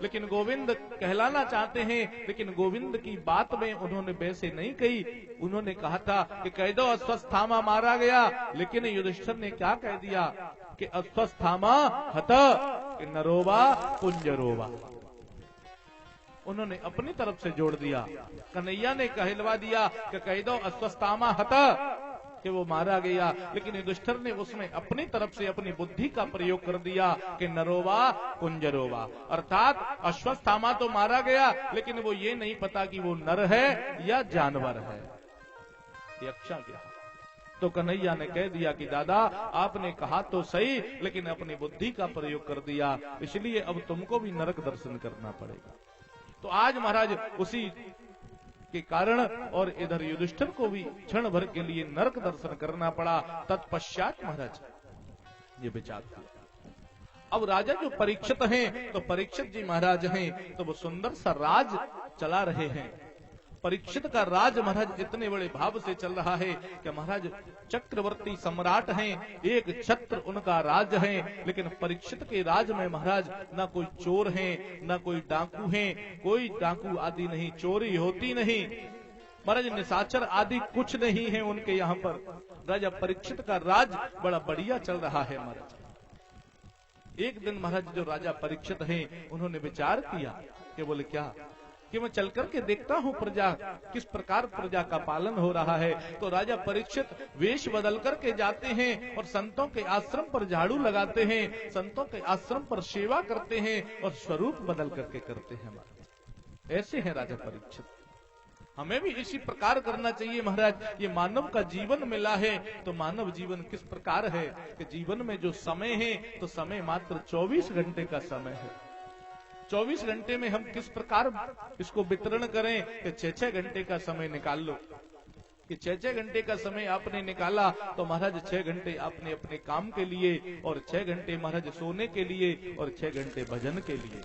लेकिन गोविंद कहलाना चाहते हैं। लेकिन गोविंद की बात में उन्होंने वैसे नहीं कही। उन्होंने कहा था कि कह दो अश्वस्थामा मारा गया, लेकिन युधिष्ठिर ने क्या कह दिया कि अश्वस्थामा हत कि नरोवा कुंजरोवा। उन्होंने अपनी तरफ से जोड़ दिया। कन्हैया ने कहलवा दिया कि कह दो अश्वस्थामा हत कि वो मारा गया, लेकिन युधिष्ठिर ने उसमें अपनी तरफ से अपनी बुद्धि का प्रयोग कर दिया कि नरोवा कुंजरोवा, अर्थात अश्वस्थामा तो मारा गया लेकिन वो ये नहीं पता कि वो नर है या जानवर है। यक्षा क्या? तो कन्हैया ने कह दिया कि दादा आपने कहा तो सही, लेकिन अपनी बुद्धि का प्रयोग कर दिया, इसलिए अब तुमको भी नरक दर्शन करना पड़ेगा। तो आज महाराज उसी के कारण और इधर युधिष्ठिर को भी क्षण भर के लिए नरक दर्शन करना पड़ा। तत्पश्चात महाराज ये विचार किया। अब राजा जो परीक्षित हैं तो परीक्षित जी महाराज हैं तो वो सुंदर सा राज चला रहे हैं। परीक्षित का राज महाराज इतने बड़े भाव से चल रहा है कि महाराज चक्रवर्ती सम्राट हैं, एक छत्र उनका राज है। लेकिन परीक्षित के राज में महाराज ना कोई चोर हैं ना कोई डाकू हैं, कोई डाकू आदि नहीं, चोरी होती नहीं महाराज, निशाचर आदि कुछ नहीं है उनके यहाँ पर। राजा परीक्षित का राज बड़ा बढ़िया चल रहा है महाराज। एक दिन महाराज जो राजा परीक्षित हैं उन्होंने विचार किया कि बोले क्या कि मैं चल करके देखता हूँ प्रजा किस प्रकार प्रजा का पालन हो रहा है। तो राजा परीक्षित वेश बदल करके जाते हैं और संतों के आश्रम पर झाड़ू लगाते हैं, संतों के आश्रम पर सेवा करते हैं और स्वरूप बदल करके करते हैं। ऐसे हैं राजा परीक्षित। हमें भी इसी प्रकार करना चाहिए महाराज। ये मानव का जीवन मिला है तो मानव जीवन किस प्रकार है कि जीवन में जो समय है तो समय मात्र 24 घंटे का समय है। 24 घंटे में हम किस प्रकार इसको वितरण करें कि 6-6 घंटे का समय निकाल लो। कि 6-6 घंटे का समय आपने निकाला तो महाराज 6 घंटे आपने अपने काम के लिए और 6 घंटे महाराज सोने के लिए और 6 घंटे भजन के लिए।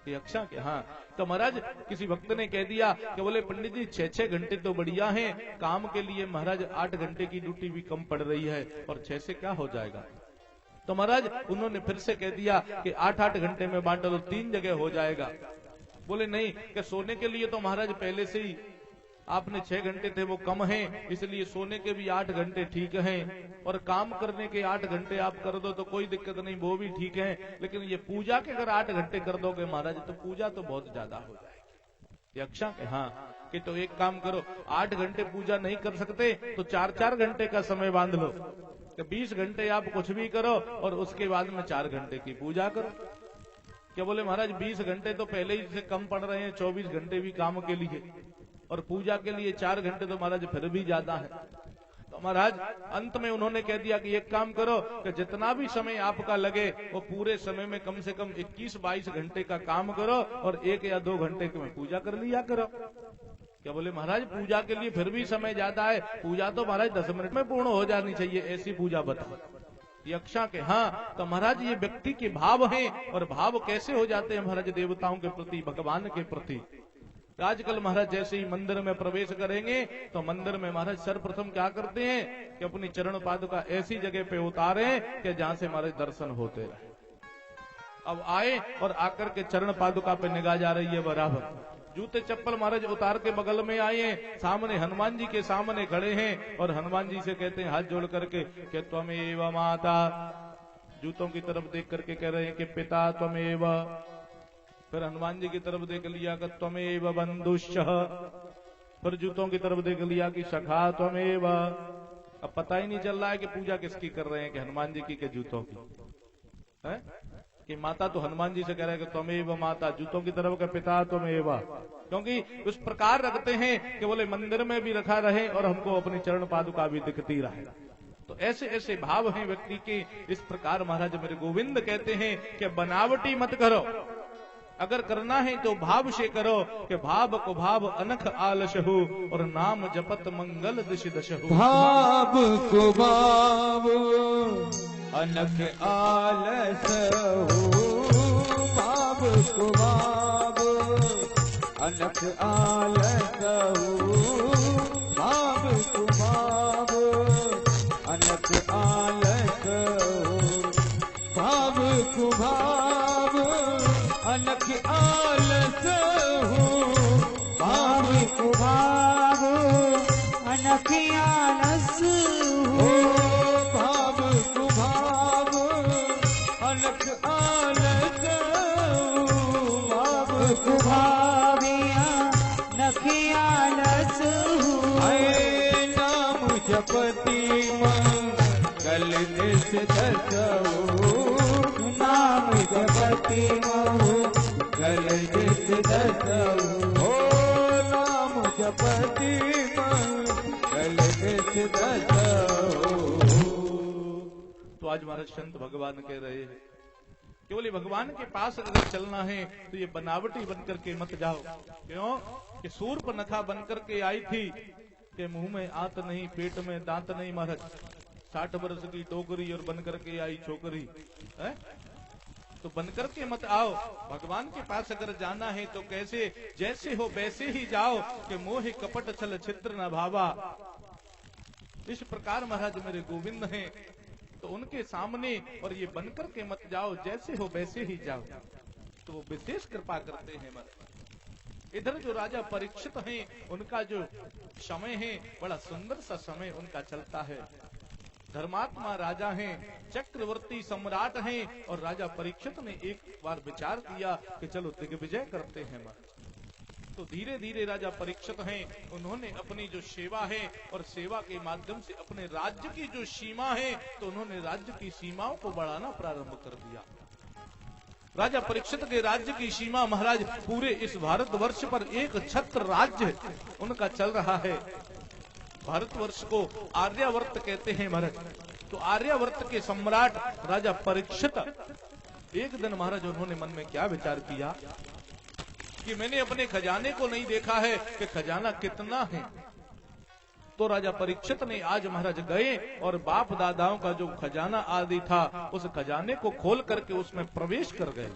यक्षा के हाँ तो महाराज किसी भक्त ने कह दिया कि बोले पंडित जी 6-6 घंटे तो बढ़िया हैं, काम के लिए महाराज 8 घंटे की ड्यूटी भी कम पड़ रही है और 6 से क्या हो जाएगा। तो महाराज उन्होंने फिर से कह दिया कि 8-8 घंटे में बांट लो, 3 जगह हो जाएगा। बोले नहीं, कि सोने के लिए तो महाराज पहले से ही आपने 6 घंटे थे वो कम हैं, इसलिए सोने के भी 8 घंटे ठीक हैं, और काम करने के 8 घंटे आप कर दो तो कोई दिक्कत नहीं, वो भी ठीक है। लेकिन ये पूजा के अगर 8 घंटे कर दोगे महाराज तो पूजा तो बहुत ज्यादा हो जाएगी। यक्षा के हाँ कि तो एक काम करो, 8 घंटे पूजा नहीं कर सकते तो 4-4 घंटे का समय बांध लो, कि 20 घंटे आप कुछ भी करो और उसके बाद में 4 घंटे की पूजा करो। क्या बोले महाराज 20 घंटे तो पहले ही से कम पड़ रहे हैं, 24 घंटे भी काम के लिए और पूजा के लिए 4 घंटे तो महाराज फिर भी ज्यादा है। तो महाराज अंत में उन्होंने कह दिया कि एक काम करो कि जितना भी समय आपका लगे वो पूरे समय में कम से कम 21-22 घंटे का काम करो और 1 या 2 घंटे में पूजा कर लिया करो। क्या बोले महाराज पूजा के लिए फिर भी समय ज्यादा है, पूजा तो महाराज 10 मिनट में पूर्ण हो जानी चाहिए, ऐसी पूजा बताओ। यक्षा के हाँ, तो महाराज ये व्यक्ति के भाव हैं, और भाव कैसे हो जाते हैं महाराज देवताओं के प्रति, भगवान के प्रति। आजकल महाराज जैसे ही मंदिर में प्रवेश करेंगे तो मंदिर में महाराज सर्वप्रथम क्या करते हैं कि अपनी चरण पादुका ऐसी जगह पे उतारे कि जहां से हमारे दर्शन होते रहे। अब आए और आकर के चरण पादुका पे निगाह जा रही है बराबर, जूते चप्पल महाराज उतार के बगल में आए हैं, सामने हनुमान जी के सामने खड़े हैं और हनुमान जी से कहते हैं हाथ जोड़ करके कि त्वमेव माता, जूतों की तरफ देख करके कह रहे हैं कि पिता त्वमेव, फिर हनुमान जी की तरफ देख लिया कि त्वमेव बंधुश्च, फिर जूतों की तरफ देख लिया कि सखा त्वमेव। अब पता ही नहीं चल रहा है कि पूजा किसकी कर रहे हैं, कि हनुमान जी की के जूतों की है? कि माता तो हनुमान जी से कह रहे हैं कि त्वमेव माता, जूतों की तरफ का पिता त्वमेव, क्योंकि उस प्रकार रखते हैं कि बोले मंदिर में भी रखा रहे और हमको अपनी चरण पादुका भी दिखती रहे। तो ऐसे ऐसे भाव हैं व्यक्ति के। इस प्रकार महाराज मेरे गोविंद कहते हैं कि बनावटी मत करो, अगर करना है तो भाव से करो, कि भाव को भाव अनख आलसहु और नाम जपत मंगल दिश दशहु। भाव को भाव अनख आलसहु, भाव को भाव अनख आलसहु, भाव को भाव अनख आलसहु, भाव को भाव अनख आलसहु, भाव को भाव अनख आलसहु, भाव को भाव अनख आलसहु, भाव को भाव अनख आलसहु। नाम जपति मंगल निस दसहु, नाम जपति मंगल निस दसहु, नाम जपति मंगल निस दसहु। तो आज महाराज संत भगवान कह रहे हैं केवल भगवान के पास अगर चलना है तो ये बनावटी बनकर के मत जाओ। क्यों कि शूर्पनखा बनकर के आई थी कि मुंह में आंत नहीं, पेट में दांत नहीं महाराज, 60 वर्ष की टोकरी और बनकर के आई छोकरी है? तो बनकर के मत आओ। भगवान के पास अगर जाना है तो कैसे, जैसे हो वैसे ही जाओ, कि मोह कपट छल छिद्र न भावा। इस प्रकार महाराज मेरे गोविंद हैं, तो उनके सामने और ये बनकर के मत जाओ, जैसे हो वैसे ही जाओ, तो वो विशेष कृपा करते हैं महाराज। इधर जो राजा परीक्षित हैं, उनका जो समय है बड़ा सुंदर सा समय उनका चलता है। धर्मात्मा राजा हैं, चक्रवर्ती सम्राट हैं, और राजा परीक्षित ने एक बार विचार किया कि चलो दिग्विजय करते हैं महाराज। तो धीरे धीरे राजा परीक्षित हैं, उन्होंने अपनी जो सेवा है और सेवा के माध्यम से अपने राज्य की जो सीमा है, तो उन्होंने राज्य की सीमाओं को बढ़ाना प्रारंभ कर दिया। राजा परीक्षित के राज्य की सीमा महाराज पूरे इस भारतवर्ष पर एक छत्र राज्य उनका चल रहा है। भारतवर्ष को आर्यावर्त कहते हैं महाराज। तो आर्यावर्त के सम्राट राजा परीक्षित, एक दिन महाराज उन्होंने मन में क्या विचार किया कि मैंने अपने खजाने को नहीं देखा है कि खजाना कितना है। तो राजा परीक्षित ने आज महाराज गए और बाप दादाओं का जो खजाना आदि था उस खजाने को खोल करके उसमें प्रवेश कर गए।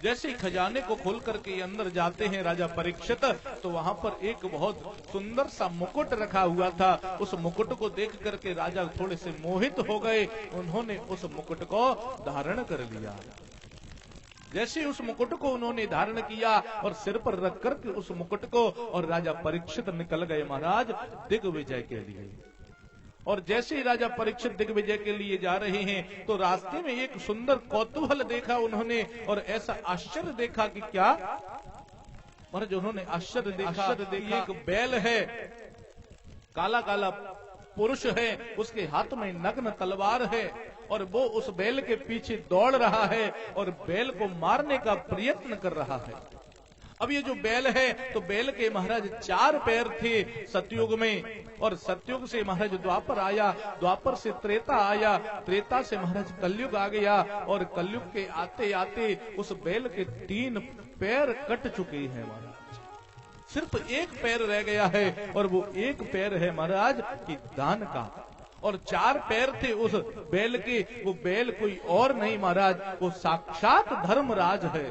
जैसे ही खजाने को खोल करके अंदर जाते हैं राजा परीक्षित, तो वहां पर एक बहुत सुंदर सा मुकुट रखा हुआ था। उस मुकुट को देख करके राजा थोड़े से मोहित हो गए। उन्होंने उस मुकुट को धारण कर लिया। जैसे उस मुकुट को उन्होंने धारण किया और सिर पर रख करके उस मुकुट को, और राजा परीक्षित निकल गए महाराज दिग्विजय के लिए। और जैसे ही राजा परीक्षित दिग्विजय के लिए जा रहे हैं तो रास्ते में एक सुंदर कौतूहल देखा उन्होंने, और ऐसा आश्चर्य देखा कि क्या महाराज, उन्होंने आश्चर्य देखा एक बैल है, काला काला पुरुष है, उसके हाथ में नग्न तलवार है, और वो उस बैल के पीछे दौड़ रहा है और बैल को मारने का प्रयत्न कर रहा है। अब ये जो बैल है, तो बैल के महाराज 4 पैर थे सतयुग में, और सतयुग से महाराज द्वापर आया, द्वापर से त्रेता आया, त्रेता से महाराज कलयुग आ गया, और कलयुग के आते आते उस बैल के 3 पैर कट चुके हैं महाराज, सिर्फ एक पैर रह गया है, और वो एक पैर है महाराज की दान का, और 4 पैर थे उस बैल के। वो बैल कोई और नहीं महाराज, वो साक्षात धर्मराज है।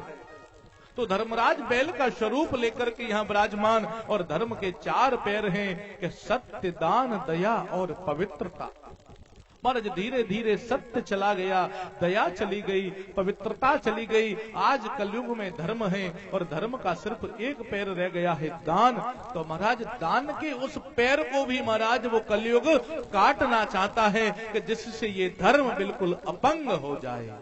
तो धर्मराज बैल का स्वरूप लेकर के यहाँ विराजमान, और धर्म के 4 पैर हैं कि सत्य, दान, दया और पवित्रता। महाराज धीरे धीरे सत्य चला गया, दया चली गई, पवित्रता चली गई। आज कलयुग में धर्म है, और धर्म का सिर्फ एक पैर रह गया है दान। तो महाराज दान के उस पैर को भी महाराज वो कलयुग काटना चाहता है कि जिससे ये धर्म बिल्कुल अपंग हो जाए।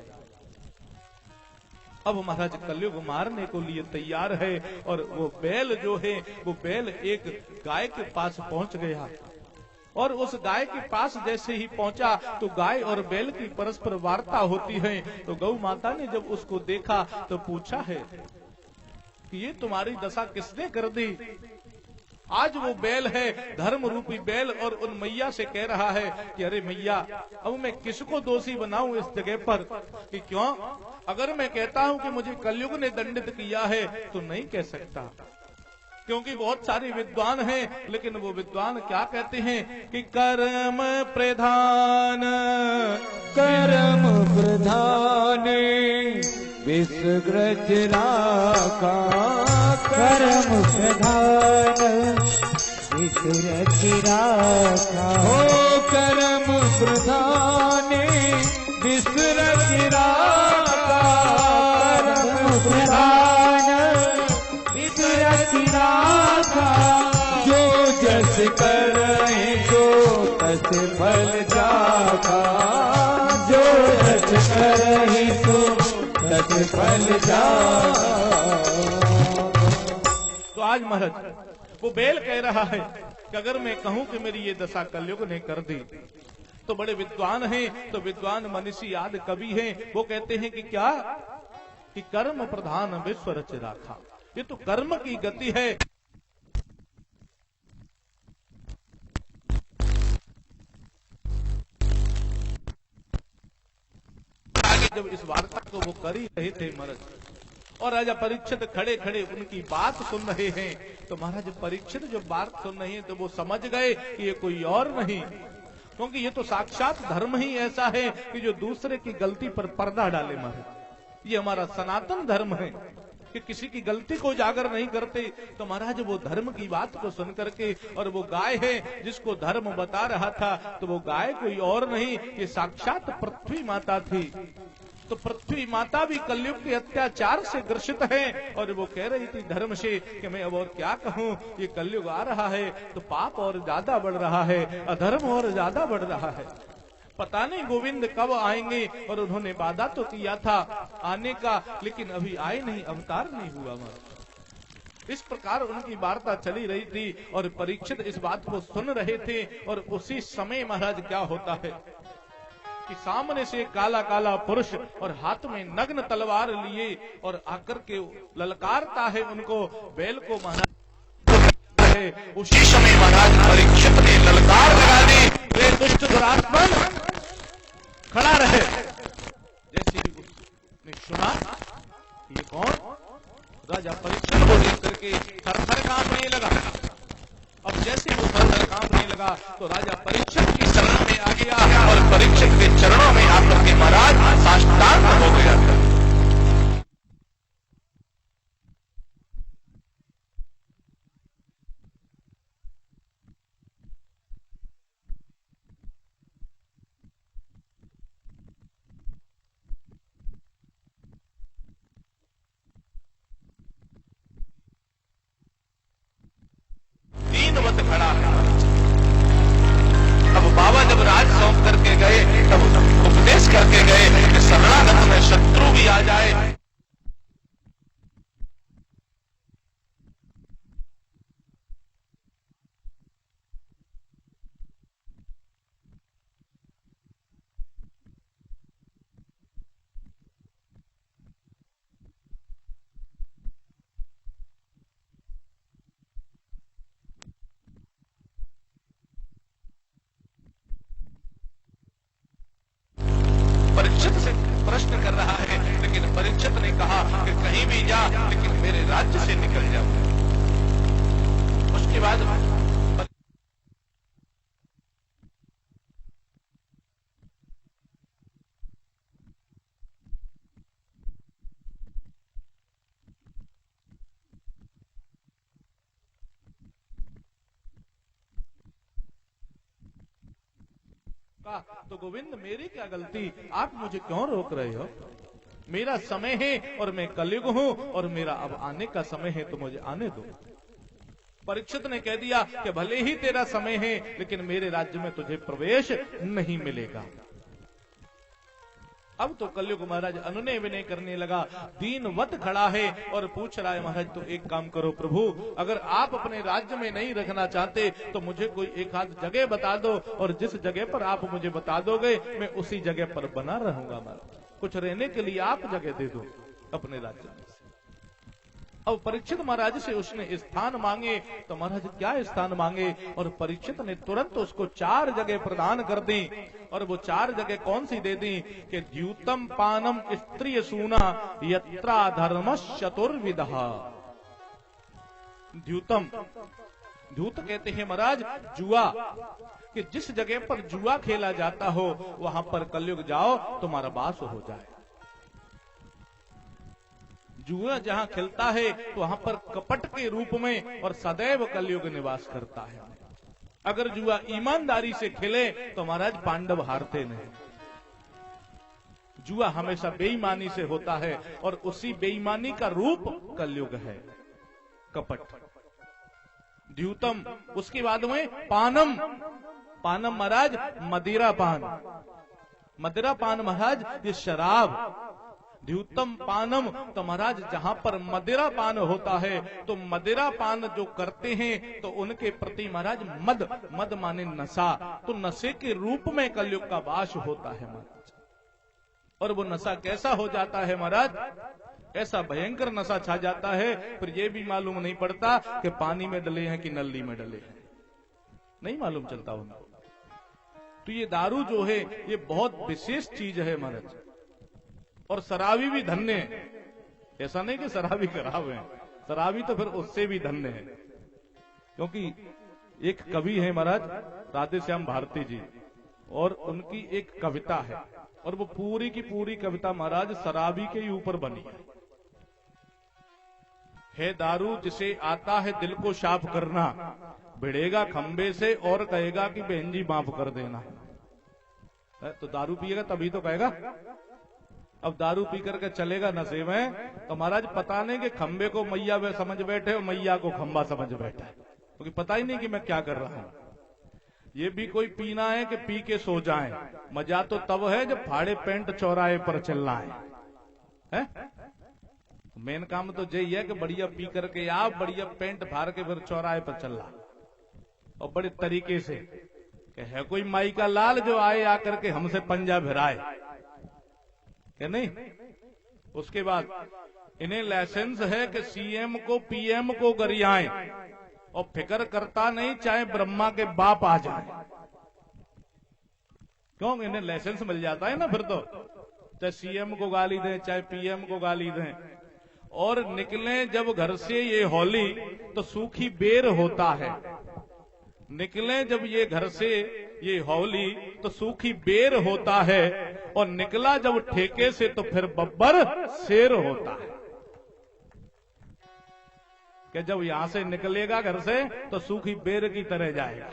अब महाराज कलयुग मारने को लिए तैयार है, और वो बैल जो है, वो बैल एक गाय के पास पहुंच गया, और उस गाय के पास जैसे ही पहुंचा तो गाय और बैल की परस्पर वार्ता होती है। तो गौ माता ने जब उसको देखा तो पूछा है कि ये तुम्हारी दशा किसने कर दी? आज वो बैल है, धर्म रूपी बैल, और उन मैया से कह रहा है कि अरे मैया, अब मैं किसको दोषी बनाऊं इस जगह पर? कि क्यों? अगर मैं कहता हूं कि मुझे कलयुग ने दंडित किया है तो नहीं कह सकता, क्योंकि बहुत सारे विद्वान हैं, लेकिन वो विद्वान क्या कहते हैं कि कर्म प्रधान, कर्म प्रधान विसृज राखा, कर्म प्रधान विसृज राखा, हो कर्म प्रधान विसृज राखा, कर्म प्रधान विसृज राखा, जो जस करे सो तस फल जाका, जो जस करे सो तस फल जाका। तो आज महाराज वो बैल कह रहा है कि अगर मैं कहूं कि मेरी ये दशा कलयुग ने कर दी, तो बड़े विद्वान हैं, तो विद्वान मनीषी आदि कवि हैं, वो कहते हैं कि क्या कि कर्म प्रधान विश्व रच राखा। ये तो कर्म की गति है। जब इस वार्ता को वो कर ही रहे थे महाराज, और राजा परीक्षित खड़े खड़े उनकी बात सुन रहे हैं, तो महाराज परीक्षित जो बात सुन रहे हैं तो वो समझ गए कि ये कोई और नहीं, क्योंकि ये तो साक्षात धर्म ही ऐसा है कि जो दूसरे की गलती पर पर्दा डाले महाराज। ये हमारा सनातन धर्म है कि किसी की गलती को उजागर नहीं करते। तो महाराज वो धर्म की बात को सुन करके, और वो गाय है जिसको धर्म बता रहा था, तो वो गाय कोई और नहीं, ये साक्षात पृथ्वी माता थी। तो पृथ्वी माता भी कलयुग के अत्याचार से ग्रसित है, और वो कह रही थी धर्म से कि मैं अब और क्या कहूँ, ये कलयुग आ रहा है तो पाप और ज्यादा बढ़ रहा है, अधर्म और ज्यादा बढ़ रहा है। पता नहीं गोविंद कब आएंगे, और उन्होंने वादा तो किया था आने का, लेकिन अभी आए नहीं, अवतार नहीं हुआ। इस प्रकार उनकी वार्ता चली रही थी, और परीक्षित इस बात को सुन रहे थे। और उसी समय महाराज क्या होता है कि सामने से काला काला पुरुष और हाथ में नग्न तलवार लिए और आकर के ललकारता है उनको, बैल को महाराज। उसी समय महाराज परीक्षित ने ललकार लगा दी, रे दुष्ट दुरात्मन खड़ा रहे। जैसे ही उसने सुना ये कौन, राजा परीक्षित को देख करके थर-थर कांपने लगा। अब जैसे वो थर-थर कांपने लगा तो राजा परीक्षित की शरण में आ गया, और परीक्षित के चरणों में आकर के महाराज साष्टांग हो गया। आ जाए। परीक्षित से प्रश्न कर रहा है, लेकिन परीक्षित ने कहा कि कहीं भी जा, लेकिन मेरे राज्य से निकल जाओ। उसके बाद तो गोविंद मेरी क्या गलती, आप मुझे क्यों रोक रहे हो? मेरा समय है और मैं कलयुग हूं और मेरा अब आने का समय है, तो मुझे आने दो। परीक्षित ने कह दिया कि भले ही तेरा समय है, लेकिन मेरे राज्य में तुझे प्रवेश नहीं मिलेगा। अब तो कलयुग महाराज अनुनय विनय करने लगा, दीनवत खड़ा है और पूछ रहा है, महाराज तो एक काम करो प्रभु, अगर आप अपने राज्य में नहीं रखना चाहते तो मुझे कोई एक आध जगह बता दो, और जिस जगह पर आप मुझे बता दोगे मैं उसी जगह पर बना रहूंगा। महाराज कुछ रहने के लिए आप जगह दे दो अपने राज्य में। अब परीक्षित महाराज से उसने स्थान मांगे, तो महाराज क्या स्थान मांगे, और परीक्षित ने तुरंत उसको 4 जगह प्रदान कर दी। और वो 4 जगह कौन सी दे दी कि द्यूतम पानम स्त्रिय सूना यत्रा धर्म चतुर्विधा। द्यूतम, द्यूत कहते हैं महाराज जुआ, कि जिस जगह पर जुआ खेला जाता हो वहां पर कलयुग जाओ तुम्हारा वास हो जाए। जुआ जहां खिलता है तो वहां पर कपट के रूप में और सदैव कलयुग निवास करता है। अगर जुआ ईमानदारी से खेले तो महाराज पांडव हारते नहीं। जुआ हमेशा बेईमानी से होता है और उसी बेईमानी का रूप कलयुग है, कपट। द्यूतम, उसके बाद में पानम, पानम महाराज मदिरा पान, मदिरा पान महाराज ये शराब। द्यूतम पानम, तो महाराज जहां पर मदिरा पान होता है तो मदिरा पान जो करते हैं तो उनके प्रति महाराज मद, मद माने नशा, तो नशे के रूप में कलयुग का वास होता है महाराज। और वो नशा कैसा हो जाता है महाराज, ऐसा भयंकर नशा छा जाता है, फिर ये भी मालूम नहीं पड़ता कि पानी में डले हैं कि नली में डले हैं, नहीं मालूम चलता उनको। तो ये दारू जो है ये बहुत विशेष चीज है महाराज। और शराबी भी धन्य है, ऐसा नहीं कि शराबी खराब है, शराबी तो फिर उससे भी धन्य है। क्योंकि एक कवि है महाराज राधे श्याम भारती जी, और उनकी एक कविता है, और वो पूरी की पूरी कविता महाराज शराबी के ही ऊपर बनी है। दारू जिसे आता है दिल को साफ करना, भिड़ेगा खंबे से और कहेगा कि बहन जी माफ कर देना। तो दारू पिएगा तभी तो कहेगा। अब दारू पी करके चलेगा नशे में तो महाराज पता नहीं कि खंबे को मैया समझ बैठे और मैया को खंबा समझ बैठा है, क्योंकि पता ही नहीं कि मैं क्या कर रहा हूं। ये भी कोई पीना है कि पी के सो जाएं, मजा तो तब है जब फाड़े पेंट चौराहे पर चलना है? मेन काम तो यही है कि बढ़िया पी करके आप बढ़िया पेंट फाड़ के फिर चौराहे पर चल रहा, और बड़े तरीके से कि है कोई माई का लाल जो आए आकर के हमसे पंजा भिराए, क्या नहीं। उसके बाद इन्हें लाइसेंस है कि सीएम को पीएम को गरियाएं, और फिक्र करता नहीं चाहे ब्रह्मा के बाप आ जाए। क्यों, इन्हें लाइसेंस मिल जाता है ना, फिर तो चाहे सीएम को गाली दें चाहे पीएम को गाली दें। और निकले जब घर से ये होली तो सूखी बेर होता है, निकले जब ये घर से ये होली तो सूखी बेर होता है, और निकला जब ठेके से तो फिर बब्बर शेर होता है। कि जब यहां से निकलेगा घर से तो सूखी बेर की तरह जाएगा,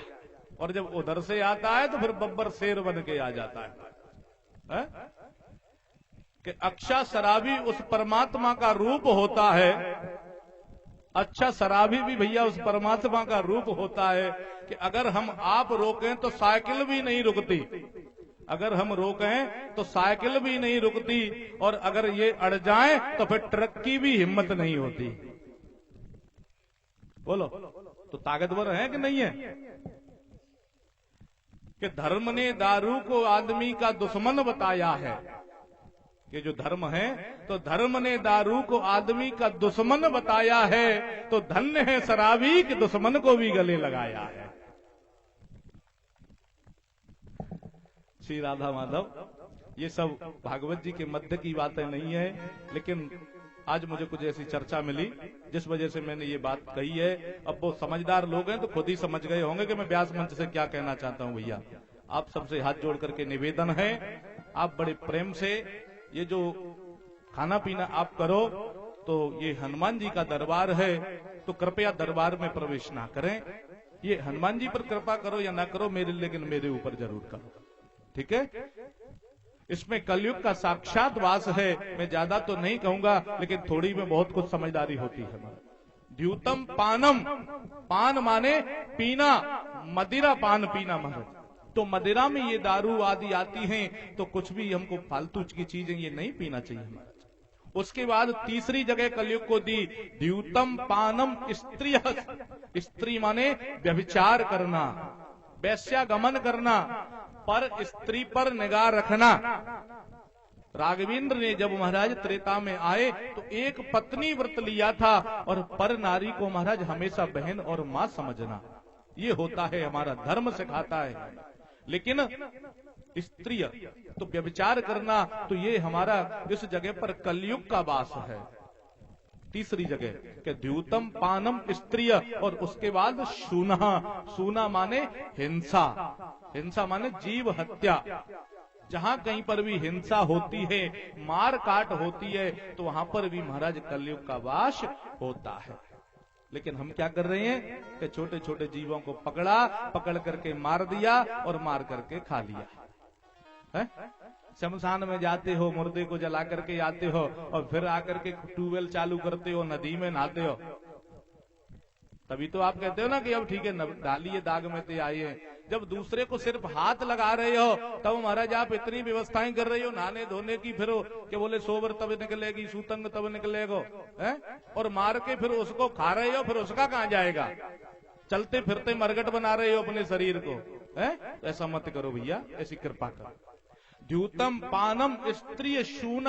और जब उधर से आता है तो फिर बब्बर शेर बन के आ जाता है। कि अच्छा शराबी उस परमात्मा का रूप होता है, अच्छा शराबी भी भैया उस परमात्मा का रूप होता है कि अगर हम आप रोकें तो साइकिल भी नहीं रुकती, अगर हम रोकें तो साइकिल भी नहीं रुकती, और अगर ये अड़ जाए तो फिर ट्रक की भी हिम्मत नहीं होती। बोलो, तो ताकतवर है कि नहीं है? कि धर्म ने दारू को आदमी का दुश्मन बताया है, कि जो धर्म है तो धर्म ने दारू को आदमी का दुश्मन बताया है, तो धन्य है शराबी के दुश्मन को भी गले लगाया है। श्री राधा माधव, ये सब भागवत जी के मध्य की बातें नहीं है, लेकिन आज मुझे कुछ ऐसी चर्चा मिली जिस वजह से मैंने ये बात कही है। अब वो समझदार लोग हैं तो खुद ही समझ गए होंगे कि मैं व्यास मंच से क्या कहना चाहता हूं। भैया, आप सबसे हाथ जोड़ करके निवेदन है, आप बड़े प्रेम से ये जो खाना पीना आप करो, तो ये हनुमान जी का दरबार है, तो कृपया दरबार में प्रवेश ना करें। ये हनुमान जी पर कृपा करो या ना करो मेरे, लेकिन मेरे ऊपर जरूर करो, ठीक है? इसमें कलयुग का साक्षात वास है। मैं ज्यादा तो नहीं कहूंगा, लेकिन थोड़ी में बहुत कुछ समझदारी होती है। द्यूतम पानम, पान माने पीना, मदिरा पान पीना महाराज। तो मदिरा में ये दारू आदि आती हैं, तो कुछ भी हमको फालतू की चीजें ये नहीं पीना चाहिए महाराज। उसके बाद तीसरी जगह कलयुग को दी, द्यूतम पानम स्त्री। स्त्री माने व्यभिचार करना, वैश्यागमन करना, पर स्त्री पर निगाह रखना। राघवेंद्र ने जब महाराज त्रेता में आए तो एक पत्नी व्रत लिया था, और पर नारी को महाराज हमेशा बहन और मां समझना, ये होता है हमारा धर्म सिखाता है। लेकिन स्त्री तो व्यभिचार करना, तो ये हमारा इस जगह पर कलयुग का वास है। तीसरी जगह के द्यूतम पानम स्त्रिय, और उसके बाद शूना। शूना माने हिंसा, हिंसा माने जीव हत्या। जहां कहीं पर भी हिंसा होती है, मार काट होती है, तो वहां पर भी महाराज कलयुग का वास होता है। लेकिन हम क्या कर रहे हैं कि छोटे छोटे जीवों को पकड़ करके मार दिया और मार करके खा लिया है? शमशान में जाते हो, मुर्दे को जला करके आते हो, और फिर आकर के ट्यूबवेल चालू करते हो, नदी में नहाते हो। तभी तो आप कहते हो ना कि अब ठीक है, डालिए दाग में ते आइए। जब दूसरे को सिर्फ हाथ लगा रहे हो, तब महाराज आप इतनी व्यवस्थाएं कर रहे हो नहाने धोने की, फिर कि बोले सोबर तब निकलेगी, सूतंग तब निकलेगो, है? और मार के फिर उसको खा रहे हो, फिर उसका कहां जाएगा? चलते फिरते मरगट बना रहे हो अपने शरीर को, है? तो ऐसा मत करो भैया, ऐसी कृपा करो। द्यूतम पानम स्त्री शून,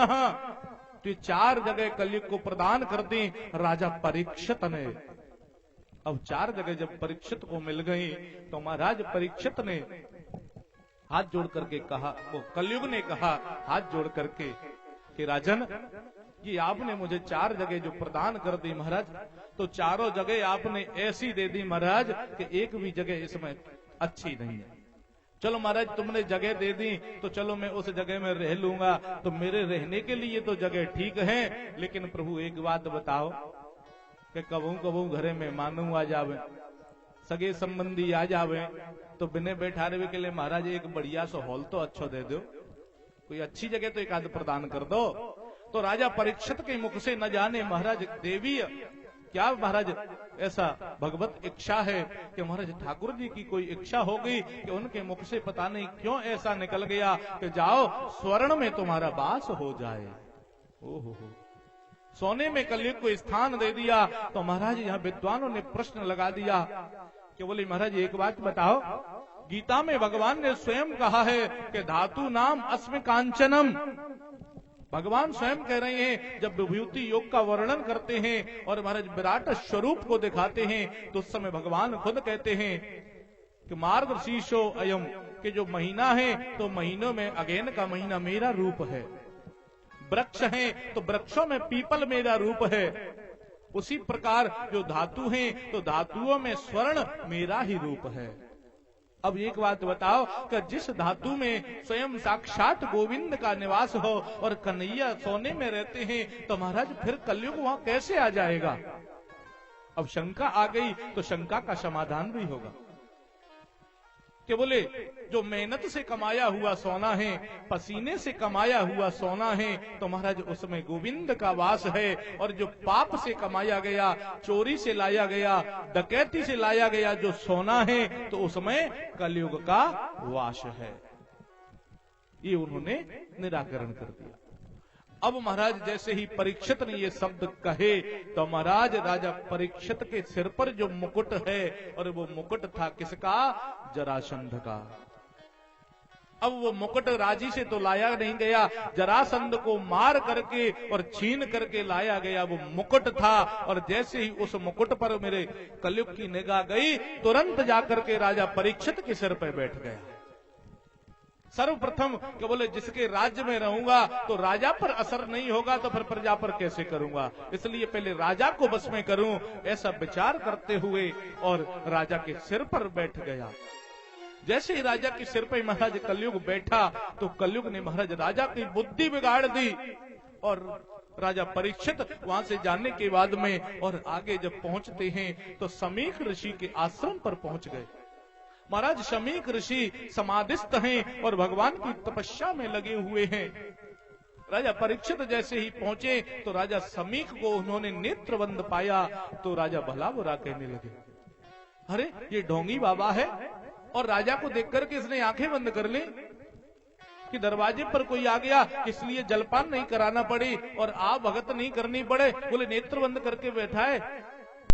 तो चार जगह कलयुग को प्रदान कर दी राजा परीक्षित ने। अब चार जगह जब परीक्षित को मिल गई, तो महाराज परीक्षित ने हाथ जोड़ करके कहा, वो कलयुग ने कहा हाथ जोड़ करके कि राजन, ये आपने मुझे चार जगह जो प्रदान कर दी महाराज, तो चारों जगह आपने ऐसी दे दी महाराज कि एक भी जगह इसमें अच्छी नहीं है। चलो महाराज तुमने जगह दे दी, तो चलो मैं उस जगह में रह लूंगा, तो मेरे रहने के लिए तो जगह ठीक है, लेकिन प्रभु एक बात बताओ कि कबू कबू घरे में मानू आ जावे, सगे संबंधी आ जावे, तो बिने बैठा रहे के लिए महाराज एक बढ़िया सा हॉल तो अच्छा दे दो, कोई अच्छी जगह तो एक आध प्रदान कर दो। तो राजा परीक्षित के मुख से न जाने महाराज देवी क्या महाराज ऐसा भगवत इच्छा है कि महाराज ठाकुर जी की कोई इच्छा हो गई कि उनके मुख से पता नहीं क्यों ऐसा निकल गया कि जाओ स्वर्ण में तुम्हारा वास हो जाए। ओहो, सोने में कलयुग को स्थान दे दिया। तो महाराज यहाँ विद्वानों ने प्रश्न लगा दिया कि बोले महाराज एक बात बताओ, गीता में भगवान ने स्वयं कहा है कि धातु नाम अस्मि कांचनम। भगवान स्वयं कह रहे हैं, जब विभूति योग का वर्णन करते हैं और महाराज विराट स्वरूप को दिखाते हैं, तो उस समय भगवान खुद कहते हैं कि मार्गशीर्षो अयम, कि जो महीना है तो महीनों में अगेन का महीना मेरा रूप है, वृक्ष है तो वृक्षों में पीपल मेरा रूप है, उसी प्रकार जो धातु है तो धातुओं में स्वर्ण मेरा ही रूप है। अब एक बात बताओ कि जिस धातु में स्वयं साक्षात गोविंद का निवास हो और कन्हैया सोने में रहते हैं, तो महाराज फिर कलयुग वहां कैसे आ जाएगा? अब शंका आ गई, तो शंका का समाधान भी होगा कि बोले जो मेहनत से कमाया हुआ सोना है, पसीने से कमाया हुआ सोना है, तो महाराज उसमें गोविंद का वास है, और जो पाप से कमाया गया, चोरी से लाया गया, डकैती से लाया गया जो सोना है, तो उसमें कलयुग का वास है। ये उन्होंने निराकरण कर दिया। अब महाराज जैसे ही परीक्षित ने ये शब्द कहे तो महाराज राजा परीक्षित के सिर पर जो मुकुट है, और वो मुकुट था किसका? जरासंध का। अब वो मुकुट राजी से तो लाया नहीं गया, जरासंध को मार करके और छीन करके लाया गया वो मुकुट था। और जैसे ही उस मुकुट पर मेरे कलयुग की निगाह गई, तुरंत जाकर के राजा परीक्षित के सिर पर बैठ गया। सर्वप्रथम कि बोले जिसके राज्य में रहूंगा तो राजा पर असर नहीं होगा तो फिर प्रजा पर कैसे करूंगा, इसलिए पहले राजा को बस में करूं, ऐसा विचार करते हुए और राजा के सिर पर बैठ गया। जैसे ही राजा के सिर पर महाराज कलयुग बैठा तो कलयुग ने महाराज राजा की बुद्धि बिगाड़ दी। और राजा परीक्षित वहां से जाने के बाद में और आगे जब पहुंचते हैं तो समीक ऋषि के आश्रम पर पहुंच गए। महाराज समीक ऋषि समाधिस्थ हैं और भगवान की तपस्या में लगे हुए हैं। राजा परीक्षित जैसे ही पहुंचे तो राजा समीक को उन्होंने नेत्रबंद पाया तो राजा भला बुरा कहने लगे, अरे ये ढोंगी बाबा है। और राजा को देख करके इसने आंखें बंद कर ली कि दरवाजे पर कोई आ गया, इसलिए जलपान नहीं कराना पड़े और आप भगत नहीं करनी पड़े। बोले नेत्र बंद करके बैठा है,